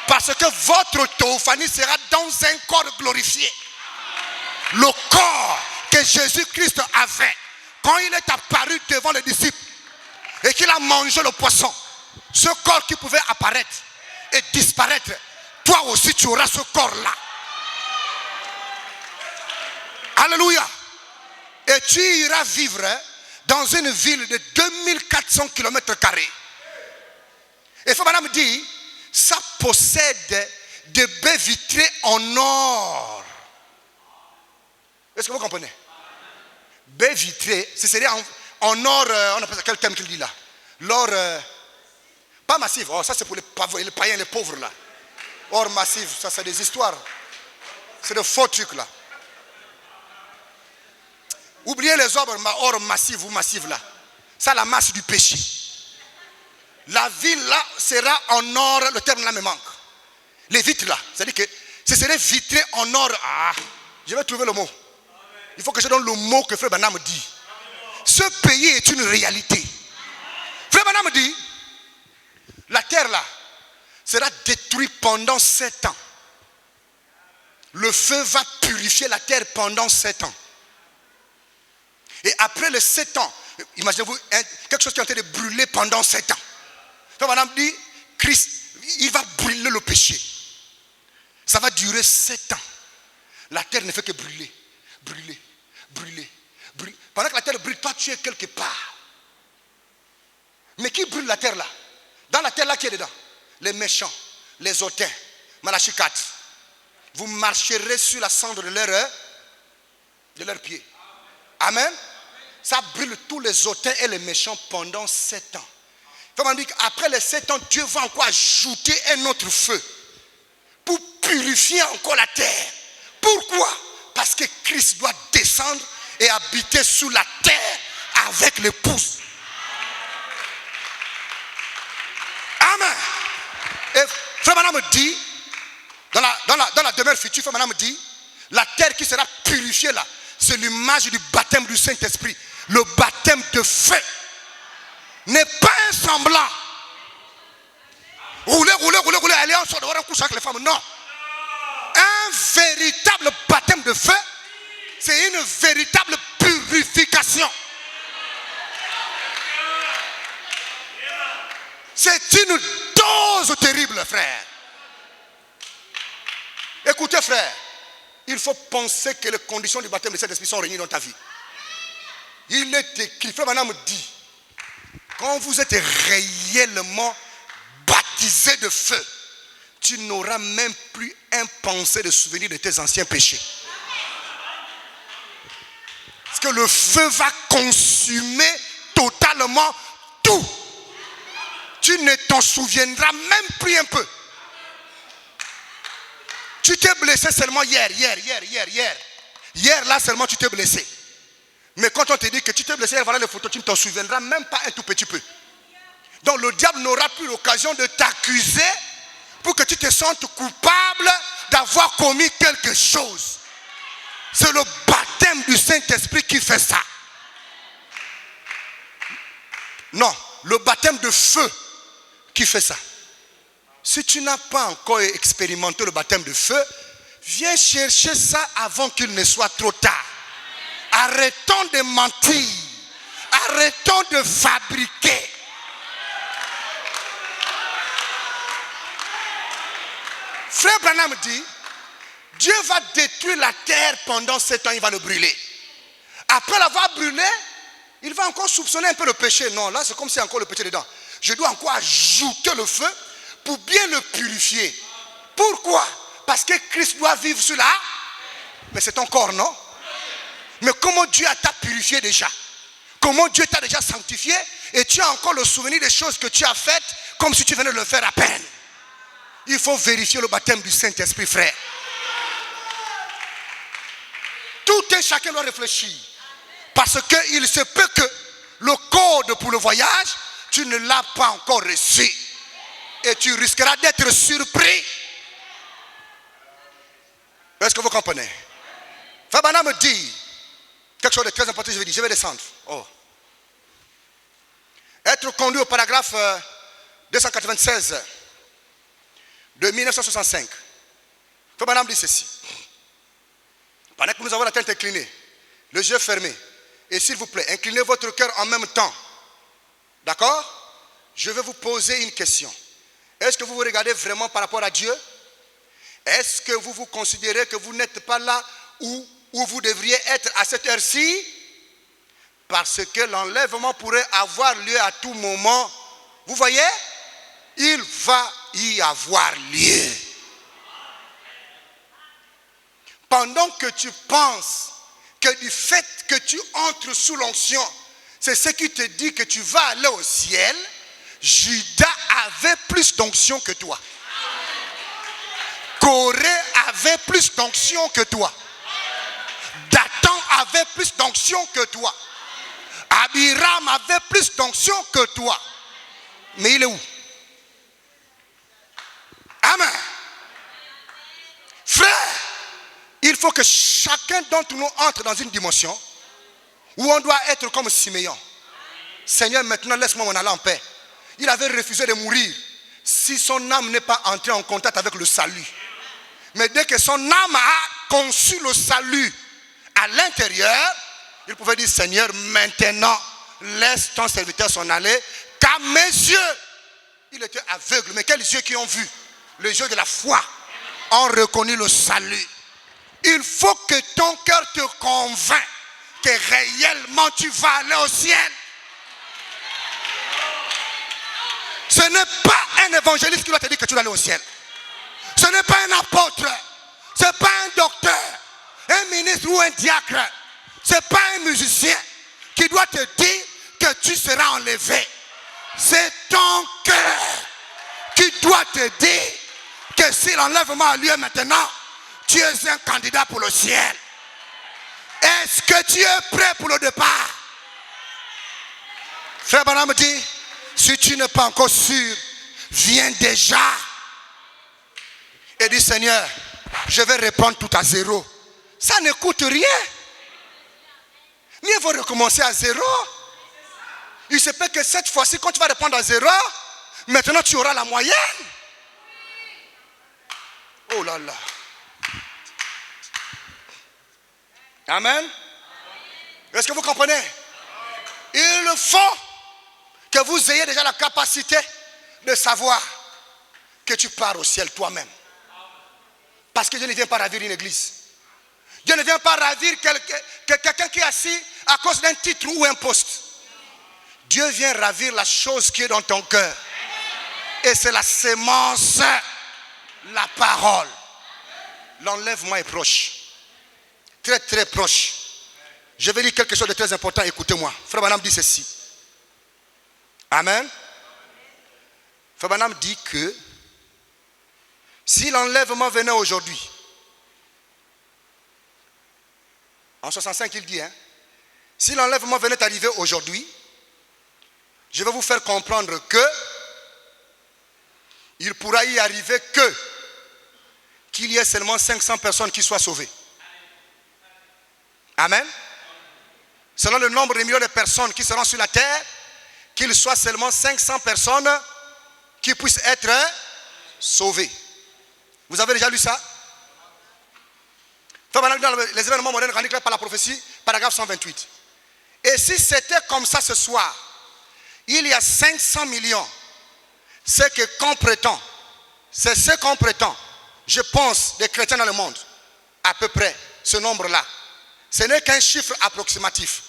Parce que votre théophanie sera dans un corps glorifié. Le corps que Jésus-Christ avait quand il est apparu devant les disciples et qu'il a mangé le poisson. Ce corps qui pouvait apparaître et disparaître, toi aussi tu auras ce corps-là. Alléluia. Et tu iras vivre dans une ville de 2400 km². Et Frère Branham dit, ça possède de baies vitrées en or. Est-ce que vous comprenez? Baies vitrées, ce serait en or, on appelle ça quel terme qu'il dit là? L'or, pas massif, oh, ça c'est pour les païens, les pauvres là. Or massif, ça c'est des histoires. C'est de faux trucs là. Oubliez les or massifs ou massifs là. Ça, la masse du péché. La ville là sera en or, le terme là me manque. Les vitres là, c'est-à-dire que ce serait vitré en or. Ah, je vais trouver le mot. Il faut que je donne le mot que Frère Branham dit. Ce pays est une réalité. Frère Branham dit, la terre là sera détruite pendant 7 ans. Le feu va purifier la terre pendant 7 ans. Et après les 7 ans, imaginez-vous quelque chose qui est en train de brûler pendant 7 ans. Frère Branham dit, Christ, il va brûler le péché. Ça va durer 7 ans. La terre ne fait que brûler, brûler, brûler, brûler. Pendant que la terre brûle, toi tu es quelque part. Mais qui brûle la terre là? Dans la terre là, qui est dedans? Les méchants, les hautains. Malachie 4. Vous marcherez sur la cendre de leurs pieds. Amen. Ça brûle tous les hautains et les méchants pendant 7 ans. Après les 7 ans, Dieu va encore ajouter un autre feu pour purifier encore la terre. Pourquoi? Parce que Christ doit descendre et habiter sous la terre avec l'épouse. Amen. Et Frère Branham dit, dans la demeure future, Frère Branham dit, la terre qui sera purifiée là, c'est l'image du baptême du Saint-Esprit. Le baptême de feu n'est pas un semblant. Rouler, aller en sort de coucher avec les femmes. Non. Un véritable baptême de feu, c'est une véritable purification. C'est une dose terrible, frère. Écoutez, frère, il faut penser que les conditions du baptême de Saint-Esprit sont réunies dans ta vie. Il est écrit, Frère Branham dit, quand vous êtes réellement baptisé de feu, tu n'auras même plus un pensée de souvenir de tes anciens péchés. Parce que le feu va consumer totalement tout. Tu ne t'en souviendras même plus un peu. Tu t'es blessé seulement hier. Hier là seulement tu t'es blessé. Mais quand on te dit que tu t'es blessé, voilà les photos, tu ne t'en souviendras même pas un tout petit peu. Donc le diable n'aura plus l'occasion de t'accuser pour que tu te sentes coupable d'avoir commis quelque chose. C'est le baptême du Saint-Esprit qui fait ça. Non, le baptême de feu qui fait ça. Si tu n'as pas encore expérimenté le baptême de feu, viens chercher ça avant qu'il ne soit trop tard. Arrêtons de mentir. Arrêtons de fabriquer. Frère Branham dit, Dieu va détruire la terre pendant 7 ans, il va le brûler. Après l'avoir brûlé, il va encore soupçonner un peu le péché. Non, là c'est comme si encore le péché dedans. Je dois encore ajouter le feu pour bien le purifier. Pourquoi? Parce que Christ doit vivre sur la... Mais c'est ton corps, non? Mais comment Dieu t'a purifié déjà? Comment Dieu t'a déjà sanctifié? Et tu as encore le souvenir des choses que tu as faites comme si tu venais de le faire à peine. Il faut vérifier le baptême du Saint-Esprit, frère. Tout un chacun doit réfléchir. Parce qu'il se peut que le code pour le voyage, tu ne l'as pas encore reçu. Et tu risqueras d'être surpris. Est-ce que vous comprenez? Fabana me dit quelque chose de très important, je vais descendre. Oh. Être conduit au paragraphe 296 de 1965. Fabana me dit ceci. Pendant que nous avons la tête inclinée, les yeux fermés, et s'il vous plaît, inclinez votre cœur en même temps. D'accord? Je vais vous poser une question. Est-ce que vous vous regardez vraiment par rapport à Dieu? Est-ce que vous vous considérez que vous n'êtes pas là où vous devriez être à cette heure-ci? Parce que l'enlèvement pourrait avoir lieu à tout moment. Vous voyez? Il va y avoir lieu. pendant que tu penses que du fait que tu entres sous l'onction, c'est ce qui te dit que tu vas aller au ciel, Judas avait plus d'onction que toi. Corée avait plus d'onction que toi. Dathan avait plus d'onction que toi. Abiram avait plus d'onction que toi. Mais il est où? Amen. Frère, il faut que chacun d'entre nous entre dans une dimension où on doit être comme Siméon. Seigneur, maintenant laisse-moi m'en aller en paix. Il avait refusé de mourir si son âme n'est pas entrée en contact avec le salut. Mais dès que son âme a conçu le salut à l'intérieur, il pouvait dire, Seigneur, maintenant laisse ton serviteur s'en aller, car mes yeux, il était aveugle, mais quels yeux qui ont vu? Les yeux de la foi ont reconnu le salut. Il faut que ton cœur te convainc que réellement tu vas aller au ciel. Ce n'est pas un évangéliste qui doit te dire que tu vas aller au ciel. Ce n'est pas un apôtre. Ce n'est pas un docteur, un ministre ou un diacre. Ce n'est pas un musicien qui doit te dire que tu seras enlevé. C'est ton cœur qui doit te dire que si l'enlèvement a lieu maintenant, tu es un candidat pour le ciel. Est-ce que tu es prêt pour le départ? Frère Branham dit, si tu n'es pas encore sûr, viens déjà. Et dis, Seigneur, je vais reprendre tout à zéro. Ça ne coûte rien. Mieux vaut recommencer à zéro. Il se peut que cette fois-ci, quand tu vas reprendre à zéro, maintenant tu auras la moyenne. Oh là là. Amen. Est-ce que vous comprenez? Il faut que vous ayez déjà la capacité de savoir que tu pars au ciel toi-même. Parce que Dieu ne vient pas ravir une église. Dieu ne vient pas ravir quelqu'un qui est assis à cause d'un titre ou un poste. Dieu vient ravir la chose qui est dans ton cœur. Et c'est la sémence, la parole. L'enlèvement est proche. Très très proche. Je vais lire quelque chose de très important, écoutez-moi. Frère Branham dit ceci. Amen. Frère Branham dit que si l'enlèvement venait aujourd'hui, en 65 il dit, si l'enlèvement venait arriver aujourd'hui, je vais vous faire comprendre que il pourra y arriver qu'il y ait seulement 500 personnes qui soient sauvées. Amen. Selon le nombre de millions de personnes qui seront sur la terre, qu'il soit seulement 500 personnes qui puissent être sauvées. Vous avez déjà lu ça? Dans les événements modernes rendus clairs par la prophétie, paragraphe 128. Et si c'était comme ça ce soir, il y a 500 millions, c'est ce qu'on prétend, je pense, des chrétiens dans le monde, à peu près, ce nombre-là. Ce n'est qu'un chiffre approximatif.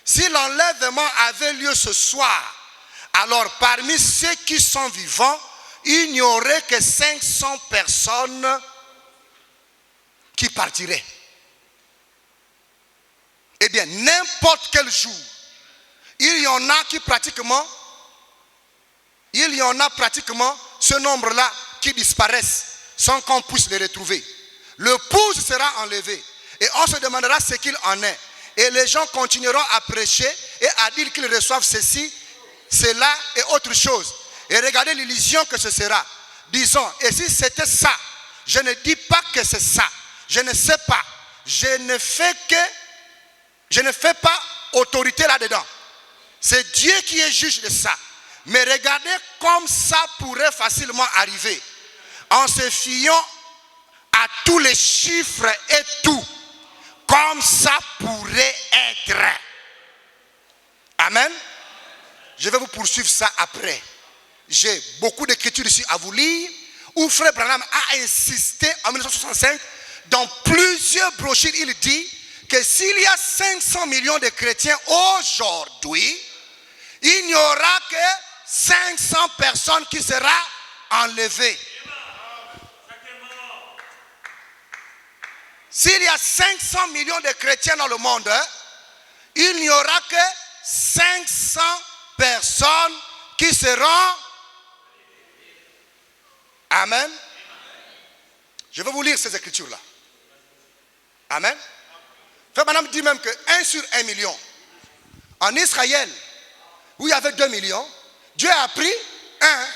Si l'enlèvement avait lieu ce soir, alors parmi ceux qui sont vivants, il n'y aurait que 500 personnes qui partiraient. Eh bien, n'importe quel jour, il y en a ce nombre-là qui disparaissent sans qu'on puisse les retrouver. Le pouce sera enlevé et on se demandera ce qu'il en est. Et les gens continueront à prêcher et à dire qu'ils reçoivent ceci, cela et autre chose. Et regardez l'illusion que ce sera. Disons, et si c'était ça, je ne dis pas que c'est ça. Je ne sais pas. Je ne fais pas autorité là-dedans. C'est Dieu qui est juge de ça. Mais regardez comme ça pourrait facilement arriver. En se fiant à tous les chiffres et tout. Comme ça pourrait être. Amen. Je vais vous poursuivre ça après. J'ai beaucoup d'écritures ici à vous lire. Où Frère Branham a insisté en 1965. Dans plusieurs brochures, il dit que s'il y a 500 millions de chrétiens aujourd'hui, il n'y aura que 500 personnes qui seront enlevées. S'il y a 500 millions de chrétiens dans le monde, il n'y aura que 500 personnes qui seront. Amen. Je vais vous lire ces écritures-là. Amen. Frère Branham dit même que 1 sur 1 million. En Israël, où il y avait 2 millions, Dieu a pris 1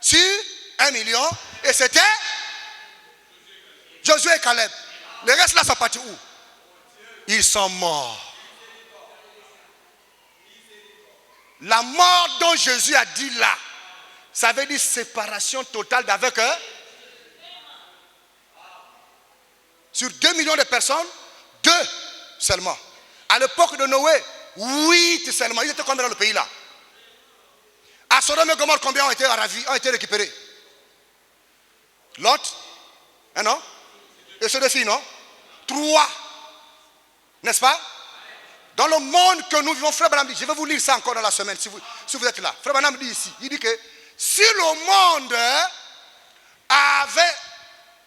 sur 1 million et c'était Josué et Caleb. Les restes là sont partis où? Ils sont morts. La mort dont Jésus a dit là, ça veut dire séparation totale d'avec eux. Sur 2 millions de personnes, 2 seulement. À l'époque de Noé, 8 seulement. Ils étaient combien dans le pays là? À Sodome et Gomorrhe, combien ont été ravis, ont été récupérés? Lot, non? Et ceux de filles, non? 3. N'est-ce pas? Dans le monde que nous vivons, Frère Branham dit, je vais vous lire ça encore dans la semaine si vous êtes là. Frère Branham dit ici, il dit que si le monde avait,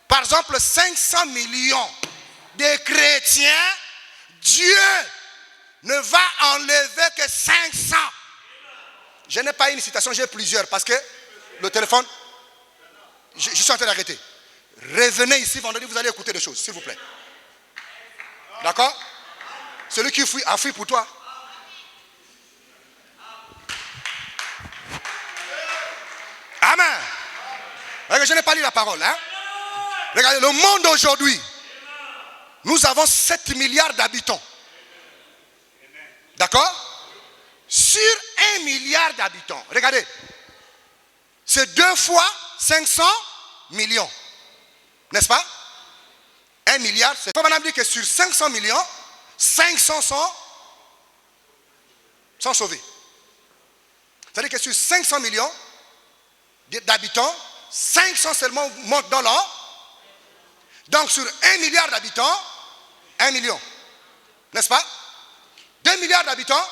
par exemple, 500 millions de chrétiens, Dieu ne va enlever que 500. Je n'ai pas une citation, j'ai plusieurs parce que le téléphone, je suis en train d'arrêter. Revenez ici vendredi, vous allez écouter des choses, s'il vous plaît. D'accord? Celui qui fuit a fui pour toi. Amen. Regardez, je n'ai pas lu la parole. Hein? Regardez, le monde aujourd'hui, nous avons 7 milliards d'habitants. D'accord? Sur 1 milliard d'habitants. Regardez. C'est 2 fois 500 millions. N'est-ce pas? 1 milliard, c'est... Comme on a dit que sur 500 millions, 500 sont sauvés. C'est-à-dire que sur 500 millions d'habitants, 500 seulement montent dans l'or. Donc sur 1 milliard d'habitants, 1 million. N'est-ce pas? 2 milliards d'habitants,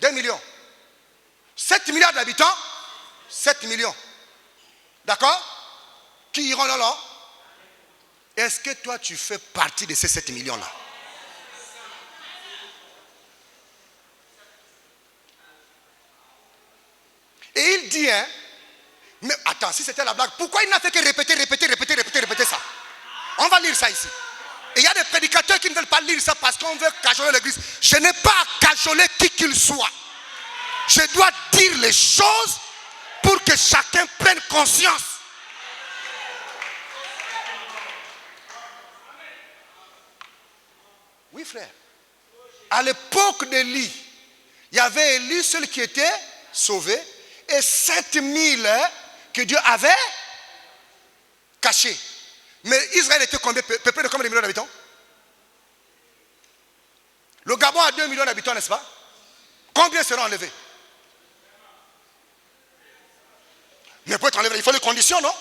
2 millions. 7 milliards d'habitants, 7 millions. D'accord? Qui iront dans l'or? Est-ce que toi tu fais partie de ces 7 millions-là? Et il dit, hein, mais attends, si c'était la blague, pourquoi il n'a fait que répéter ça? On va lire ça ici. Et il y a des prédicateurs qui ne veulent pas lire ça parce qu'on veut cajoler l'église. Je n'ai pas à cajoler qui qu'il soit. Je dois dire les choses pour que chacun prenne conscience. Oui, frère. À l'époque d'Élie, il y avait Élie seul qui était sauvé et 7000 que Dieu avait cachés. Mais Israël était combien, peuplé de combien de millions d'habitants? Le Gabon a 2 millions d'habitants, n'est-ce pas? Combien seront enlevés? Mais pour être enlevé, il faut les conditions, non?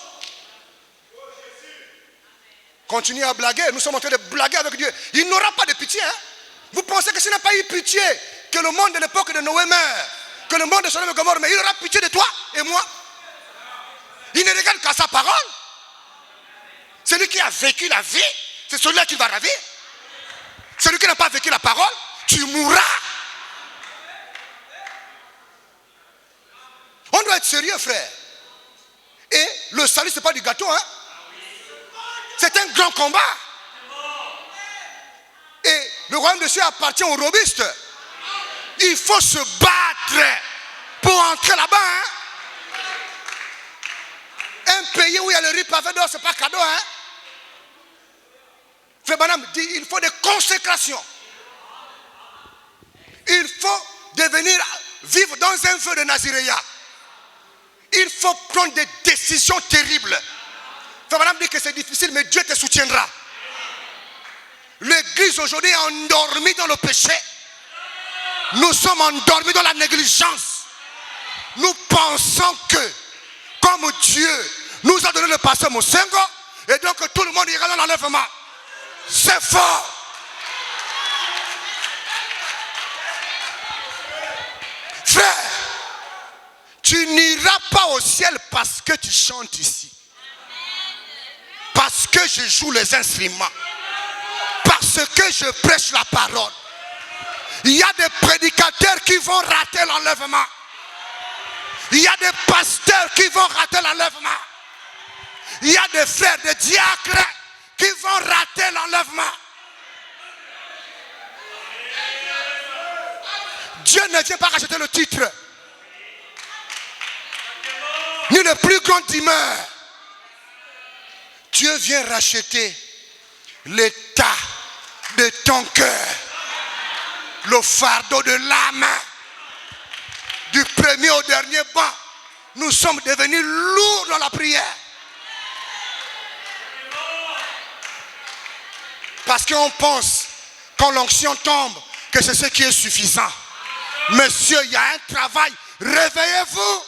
Continuez à blaguer. Nous sommes en train de blaguer avec Dieu. Il n'aura pas de pitié. Hein? Vous pensez que s'il n'a pas eu pitié, que le monde de l'époque de Noé meurt, que le monde de Sodome et Gomorrhe meurt, il aura pitié de toi et moi? Il ne regarde qu'à sa parole. Celui qui a vécu la vie, c'est celui-là qui va ravir. Celui qui n'a pas vécu la parole, tu mourras. On doit être sérieux, frère. Et le salut, ce n'est pas du gâteau, hein? C'est un grand combat. Et le royaume de Dieu appartient aux robustes. Il faut se battre pour entrer là-bas. Hein? Un pays où il y a le riz pavé d'or, ce n'est pas cadeau. Hein? Frère Branham dit il faut des consécrations. Il faut devenir vivre dans un feu de Naziréa. Il faut prendre des décisions terribles. Frère Branham dit que c'est difficile, mais Dieu te soutiendra. L'église aujourd'hui est endormie dans le péché. Nous sommes endormis dans la négligence. Nous pensons que, comme Dieu nous a donné le pasteur Mosengo, et donc tout le monde ira dans l'enlèvement. C'est faux. Frère, tu n'iras pas au ciel parce que tu chantes ici. Parce que je joue les instruments. que je prêche la parole. Il y a des prédicateurs qui vont rater l'enlèvement. Il y a des pasteurs qui vont rater l'enlèvement. Il y a des frères, des diacres qui vont rater l'enlèvement. Dieu ne vient pas racheter le titre, ni le plus grand demeure. Dieu vient racheter l'état de ton cœur, le fardeau de l'âme. Du premier au dernier banc, nous sommes devenus lourds dans la prière. Parce qu'on pense, quand l'onction tombe, que c'est ce qui est suffisant. Monsieur, il y a un travail. Réveillez-vous.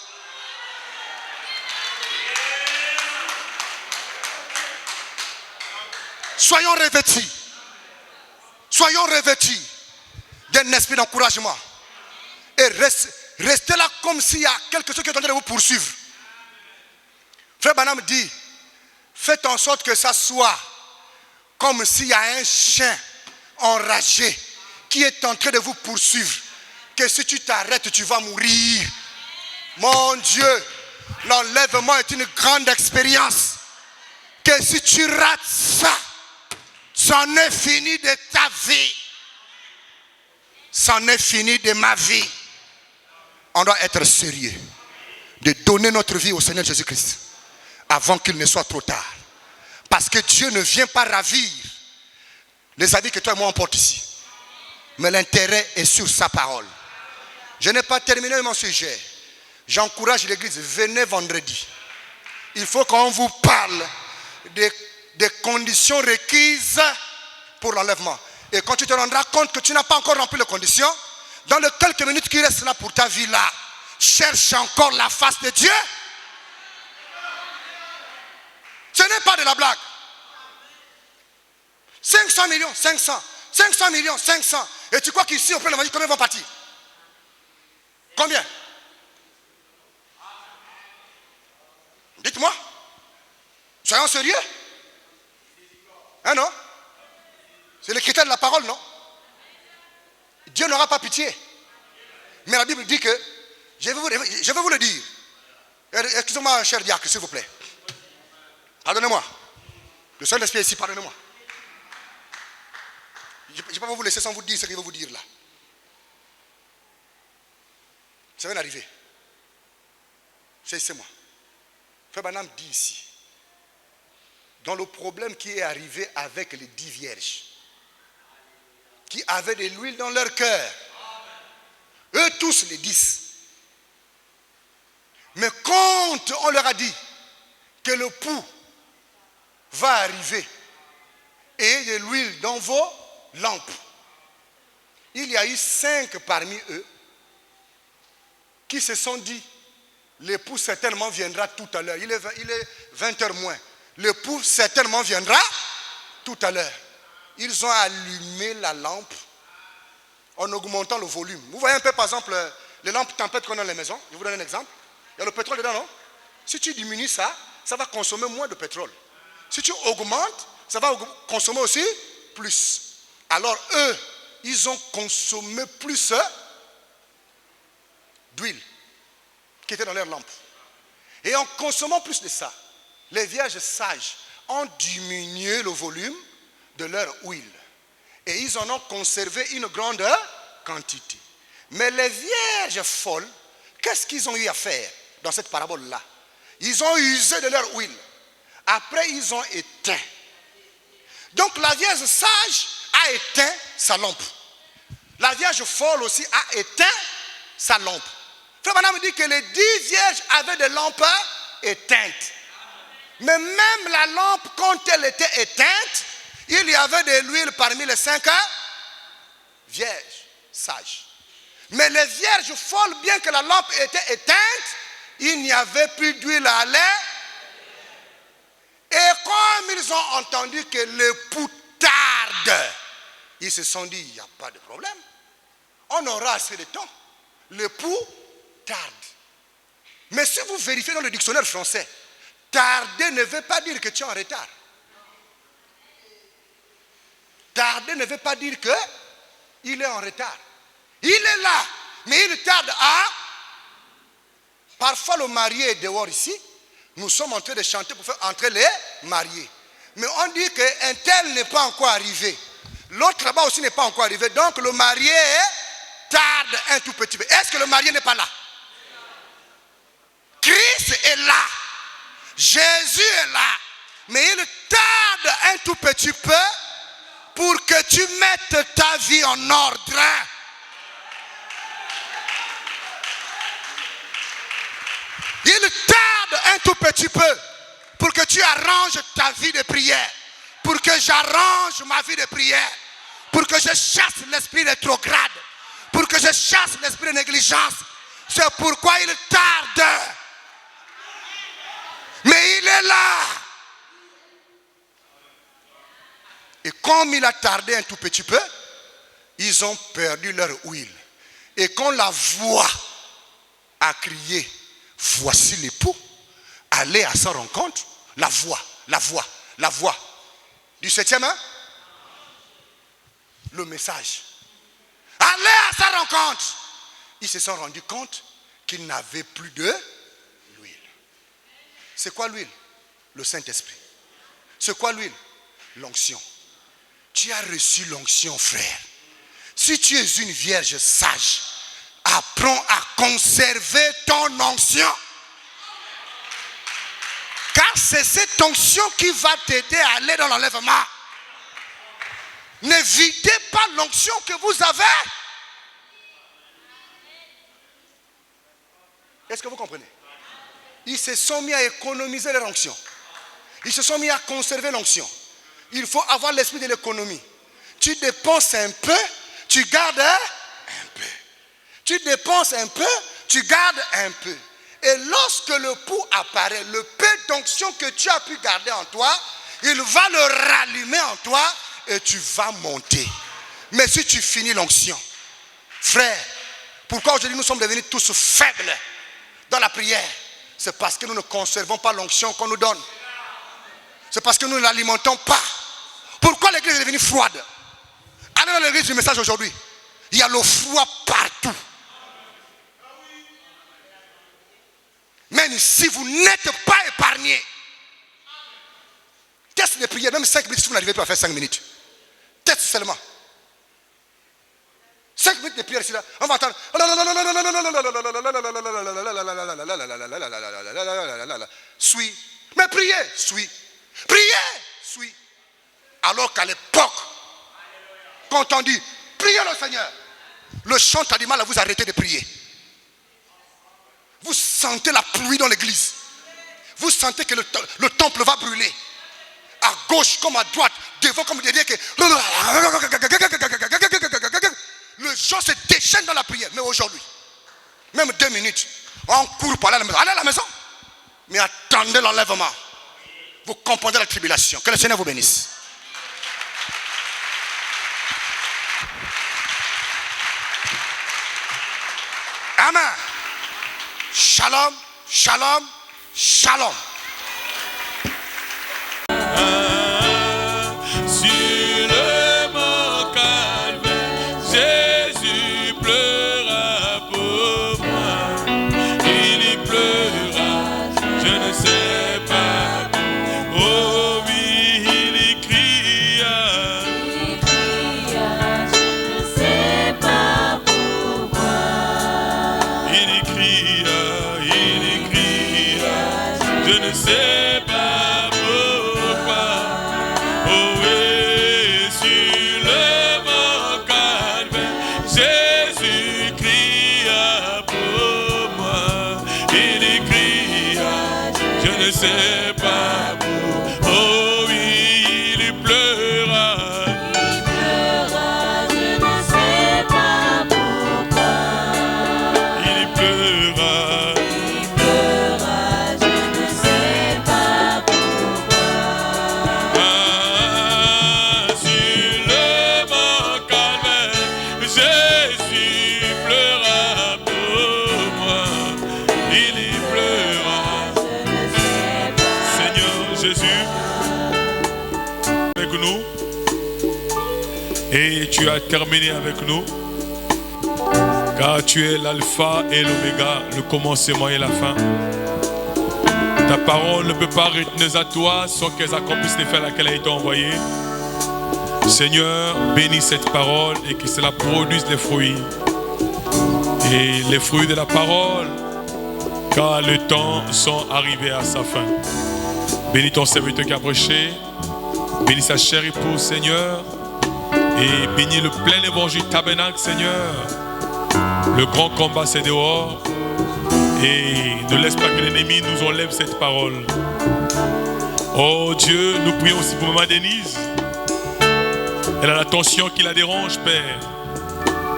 Soyons revêtus. Soyons revêtus d'un esprit d'encouragement. Et restez là comme s'il y a quelque chose qui est en train de vous poursuivre. Frère Branham dit, faites en sorte que ça soit comme s'il y a un chien enragé qui est en train de vous poursuivre. Que si tu t'arrêtes, tu vas mourir. Mon Dieu, l'enlèvement est une grande expérience. Que si tu rates ça, c'en est fini de ta vie. C'en est fini de ma vie. On doit être sérieux de donner notre vie au Seigneur Jésus-Christ avant qu'il ne soit trop tard. Parce que Dieu ne vient pas ravir les habits que toi et moi on porte ici. Mais l'intérêt est sur sa parole. Je n'ai pas terminé mon sujet. J'encourage l'église, venez vendredi. Il faut qu'on vous parle des conditions requises pour l'enlèvement. Et quand tu te rendras compte que tu n'as pas encore rempli les conditions, dans les quelques minutes qui restent là pour ta vie là, cherche encore la face de Dieu. Ce n'est pas de la blague. 500 millions, 500. 500 millions, 500. Et tu crois qu'ici, au plein évangile, combien vont partir? Combien? Dites-moi. Soyons sérieux. Hein, non? C'est le critère de la parole, non? Dieu n'aura pas pitié. Mais la Bible dit que, je vais vous le dire. Excusez-moi, cher diacre, s'il vous plaît. Pardonnez-moi. Le Saint-Esprit est ici, pardonnez-moi. Je ne vais pas vous laisser sans vous dire ce qu'il va vous dire là. Ça vient d'arriver. C'est moi. Frère Branham dit ici, dans le problème qui est arrivé avec les 10 vierges, qui avaient de l'huile dans leur cœur, eux tous les 10. Mais quand on leur a dit que le pouls va arriver et de l'huile dans vos lampes, il y a eu 5 parmi eux qui se sont dit, l'époux certainement viendra tout à l'heure. Il est 20h moins. L'époux certainement viendra tout à l'heure. Ils ont allumé la lampe en augmentant le volume. Vous voyez un peu par exemple les lampes tempêtes qu'on a dans les maisons. Je vous donne un exemple. Il y a le pétrole dedans, non? Si tu diminues ça, ça va consommer moins de pétrole. Si tu augmentes, ça va consommer aussi plus. Alors eux, ils ont consommé plus d'huile qui était dans leur lampe. Et en consommant plus de ça, les vierges sages ont diminué le volume de leur huile. Et ils en ont conservé une grande quantité. Mais les vierges folles, qu'est-ce qu'ils ont eu à faire dans cette parabole-là? Ils ont usé de leur huile. Après, ils ont éteint. Donc la vierge sage a éteint sa lampe. La vierge folle aussi a éteint sa lampe. Frère Branham dit que les 10 vierges avaient des lampes éteintes. Mais même la lampe, quand elle était éteinte, il y avait de l'huile parmi les 5 vierges sages. Mais les vierges folles, bien que la lampe était éteinte, il n'y avait plus d'huile à l'air. Et comme ils ont entendu que l'époux tarde, ils se sont dit, il n'y a pas de problème. On aura assez de temps. L'époux tarde. Mais si vous vérifiez dans le dictionnaire français, tarder ne veut pas dire que tu es en retard. tarder ne veut pas dire qu'il est en retard. Il est là, mais il tarde à... Parfois le marié est dehors ici. Nous sommes en train de chanter pour faire entrer les mariés. Mais on dit qu'un tel n'est pas encore arrivé. L'autre là-bas aussi n'est pas encore arrivé. Donc le marié tarde un tout petit peu. Est-ce que le marié n'est pas là? Christ est là. Jésus est là. Mais il tarde un tout petit peu pour que tu mettes ta vie en ordre. Il tarde un tout petit peu pour que tu arranges ta vie de prière. Pour que j'arrange ma vie de prière. Pour que je chasse l'esprit rétrograde. Pour que je chasse l'esprit de négligence. C'est pourquoi il tarde. Mais il est là. Et comme il a tardé un tout petit peu, ils ont perdu leur huile. Et quand la voix a crié, voici l'époux, allez à sa rencontre, la voix du 7e, hein? Le message. Allez à sa rencontre. Ils se sont rendus compte qu'ils n'avaient plus de l'huile. C'est quoi l'huile? Le Saint-Esprit. C'est quoi l'huile? L'onction. Tu as reçu l'onction, frère. Si tu es une vierge sage, apprends à conserver ton onction. Car c'est cette onction qui va t'aider à aller dans l'enlèvement. Ne videz pas l'onction que vous avez. Est-ce que vous comprenez? Ils se sont mis à économiser leur onction. Ils se sont mis à conserver l'onction. Il faut avoir l'esprit de l'économie. Tu dépenses un peu, tu gardes un peu. Tu dépenses un peu, tu gardes un peu. Et lorsque le pouls apparaît, le peu d'onction que tu as pu garder en toi, il va le rallumer en toi et tu vas monter. Mais si tu finis l'onction, frère, pourquoi aujourd'hui nous sommes devenus tous faibles dans la prière? C'est parce que nous ne conservons pas l'onction qu'on nous donne. C'est parce que nous ne l'alimentons pas. Pourquoi l'église est devenue froide? Allez dans l'église du message aujourd'hui. Il y a le froid partout. Même si vous n'êtes pas épargné, teste de prière, même 5 minutes si vous n'arrivez pas à faire 5 minutes. Teste seulement. 5 minutes de prière ici là, on va entendre. Suis. Mais priez, suis. Priez, suis. Alors qu'à l'époque, quand on dit priez le Seigneur, le chant a du mal à vous arrêter de prier. Vous sentez la pluie dans l'église. Vous sentez que le temple va brûler. À gauche comme à droite, devant comme derrière. Le gens se déchaînent dans la prière. Mais aujourd'hui, même 2 minutes, on court pour aller à la maison. Allez à la maison. Mais attendez l'enlèvement. Vous comprenez la tribulation. Que le Seigneur vous bénisse. Amen. Shalom, shalom, shalom. Sur le mont Calvaire, Jésus pleura pour moi. Il y pleura, je ne sais pas. Oh oui, il y cria. Je ne sais pas pourquoi. Il y cria, je ne sais pas pourquoi. Oh oui, sur le mont Calvaire, Jésus cria pour moi. Il y cria, je ne sais pas pourquoi. Oh oui, il pleura. Il pleura, je ne sais pas pourquoi. Il pleura. Il pleura, je ne sais pas pourquoi. Ah, sur le mont Calvaire, Jésus pleura pour moi. Il y pleura. Je ne sais pas. Seigneur Jésus, avec nous, Et tu as terminé avec nous. Car tu es l'alpha et l'oméga, le commencement et la fin. Ta parole ne peut pas retenir à toi sans qu'elle accomplisse l'effet à laquelle elle a été envoyée. Seigneur, bénis cette parole et que cela produise les fruits. Et les fruits de la parole, car le temps sont arrivés à sa fin. Bénis ton serviteur qui a prêché. Bénis sa chère épouse, Seigneur. Et bénis le plein évangile tabernacle, Seigneur. Le grand combat, c'est dehors. Et ne laisse pas que l'ennemi nous enlève cette parole. Oh Dieu, nous prions aussi pour Maman Denise. Elle a la tension qui la dérange, Père.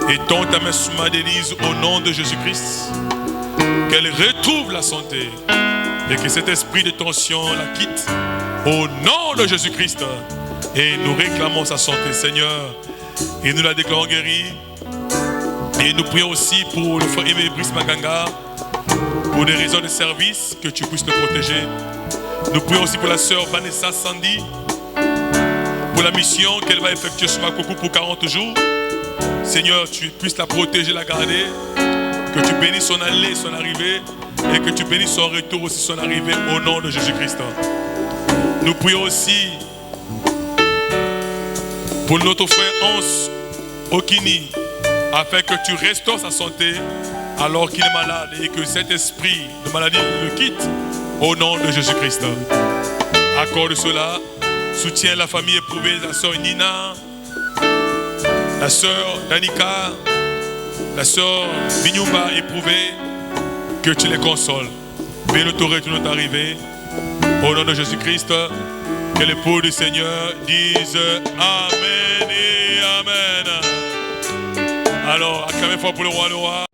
Et tends ta main sur Maman Denise au nom de Jésus-Christ. Qu'elle retrouve la santé. Et que cet esprit de tension la quitte au nom de Jésus-Christ. Et nous réclamons sa santé, Seigneur. Et nous la déclarons guérie. Et nous prions aussi pour le frère Aimé Brice Maganga. Pour des raisons de service, que tu puisses le protéger. Nous prions aussi pour la sœur Vanessa Sandy. Pour la mission qu'elle va effectuer sur Makoko pour 40 jours. Seigneur, tu puisses la protéger, la garder. Que tu bénisses son aller, son arrivée. Et que tu bénisses son retour aussi, son arrivée, au nom de Jésus-Christ. Nous prions aussi pour notre frère Hans Okini, afin que tu restaures sa santé alors qu'il est malade et que cet esprit de maladie le quitte au nom de Jésus-Christ. Accorde cela, soutiens la famille éprouvée, la sœur Nina, la sœur Danica, la sœur Binyumba éprouvée, que tu les consoles. Bénis ton retour, notre arrivée. Au nom de Jésus-Christ, que l'époux du Seigneur dise Amen et Amen. Alors, acclamez fort pour le roi.